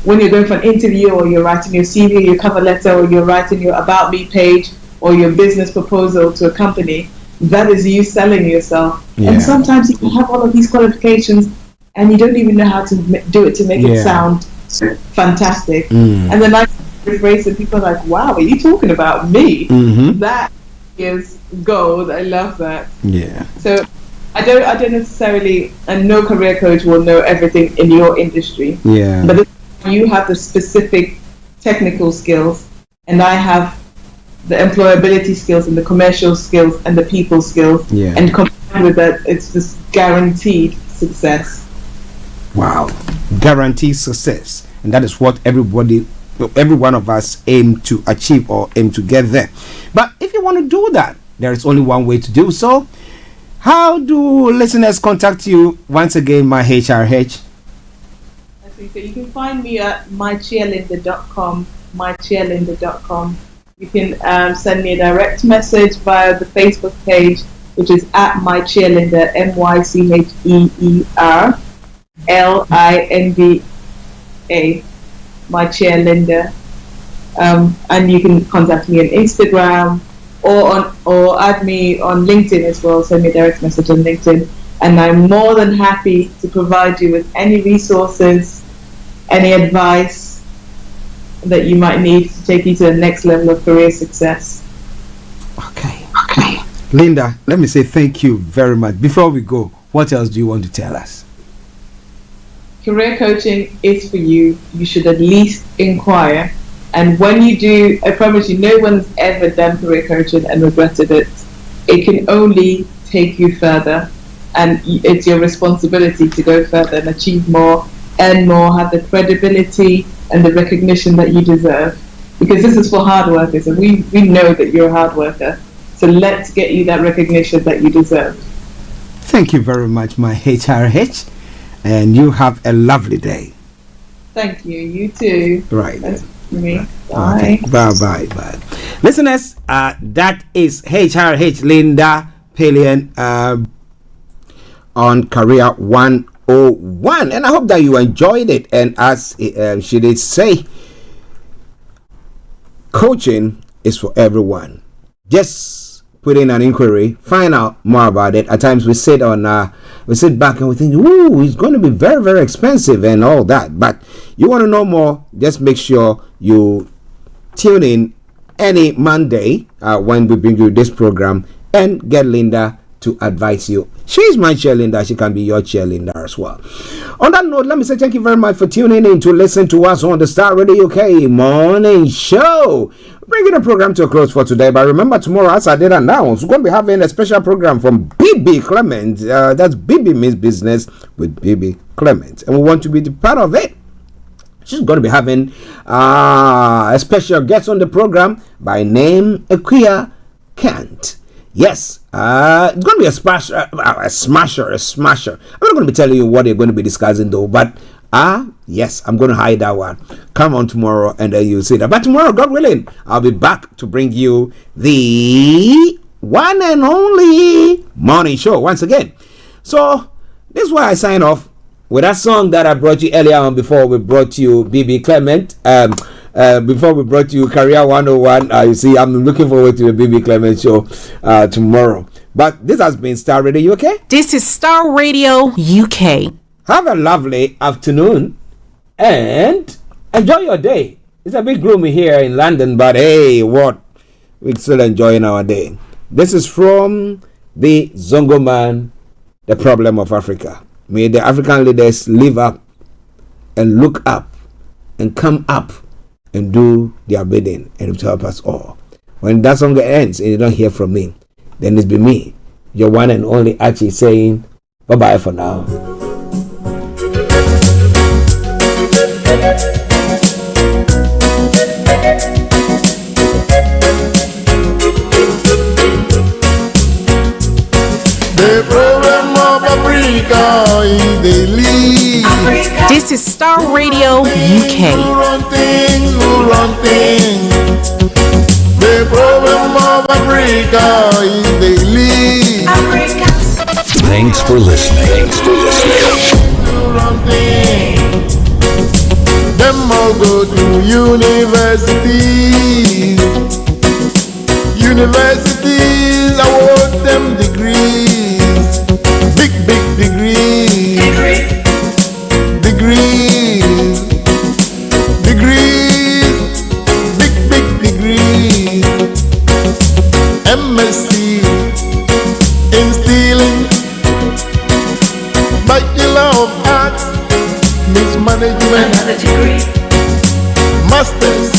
when you're going for an interview, or you're writing your CV, your cover letter, or you're writing your About Me page, or your business proposal to a company, that is you selling yourself. And sometimes you can have all of these qualifications and you don't even know how to do it to make it sound fantastic. And then I rephrase it, people are like, wow, are you talking about me? That is gold. I love that. So I don't necessarily, and no career coach will know everything in your industry. But you have the specific technical skills, and I have the employability skills and the commercial skills and the people skills. And combined with that, it's just guaranteed success. Wow, guaranteed success, and that is what every one of us aim to achieve or aim to get there. But if you want to do that, there is only one way to do so. How do listeners contact you once again, my HRH? So you can find me at mycheerlinda.com, mycheerlinda.com. You can send me a direct message via the Facebook page, which is at mycheerlinda, MyCheerLinda, mycheerlinda. And you can contact me on Instagram or add me on LinkedIn as well. Send me a direct message on LinkedIn, and I'm more than happy to provide you with any resources, any advice that you might need to take you to the next level of career success. Okay. Linda, let me say thank you very much. Before we go, what else do you want to tell us? Career coaching is for you. You should at least inquire. And when you do, I promise you, no one's ever done career coaching and regretted it. It can only take you further. And it's your responsibility to go further and achieve more, earn more, have the credibility and the recognition that you deserve. Because this is for hard workers, and we know that you're a hard worker. So let's get you that recognition that you deserve. Thank you very much, my HRH, and you have a lovely day. Thank you. You too. Right. That's me. Bye. Okay. Bye. Listeners, that is HRH Linda Pallien on Career 101, and I hope that you enjoyed it. And as she did say, coaching is for everyone. Just put in an inquiry, find out more about it. At times we sit back and we think, ooh, it's going to be very, very expensive and all that. But you want to know more, just make sure you tune in any Monday when we bring you this program and get Linda to advise you. She's my cheerleader. She can be your cheerleader as well. On that note, let me say thank you very much for tuning in to listen to us on the Starr Radio UK Morning Show. Bringing the program to a close for today. But remember, tomorrow, as I did announce, we're going to be having a special program from BB Clement. That's BB Means Business with BB Clement. And we want to be the part of it. She's going to be having a special guest on the program by name Akuya Kent. Yes, it's going to be a smasher. I'm not going to be telling you what you're going to be discussing though, but yes, I'm going to hide that one. Come on tomorrow and then you'll see that. But tomorrow, God willing, I'll be back to bring you the one and only morning show once again. So this is why I sign off with that song that I brought you earlier on before we brought you BB Clement. Before we brought you Career 101, you see, I'm looking forward to the BB Clement show tomorrow. But this has been Starr Radio UK. This is Starr Radio UK. Have a lovely afternoon and enjoy your day. It's a bit gloomy here in London, but hey, what? We're still enjoying our day. This is from the Zongo Man, The Problem of Africa. May the African leaders live up and look up and come up and do their bidding and to help us all. When that song ends and you don't hear from me, then it's be me, your one and only Archie, saying bye-bye for now. The problem of Africa is the lead. This is Starr Radio UK. Who run things. The problem of Africa is the lead. Thanks for listening. Who run things. Them all go to universities. Universities award them degrees. Big degrees. Degrees. Big degrees. MSc in stealing. Bachelor of Arts, mismanagement. Another degree. Masters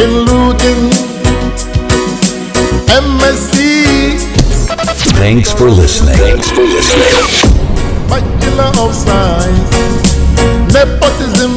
in looting. MSc. Thanks for listening. Bachelor of Science. Nepotism.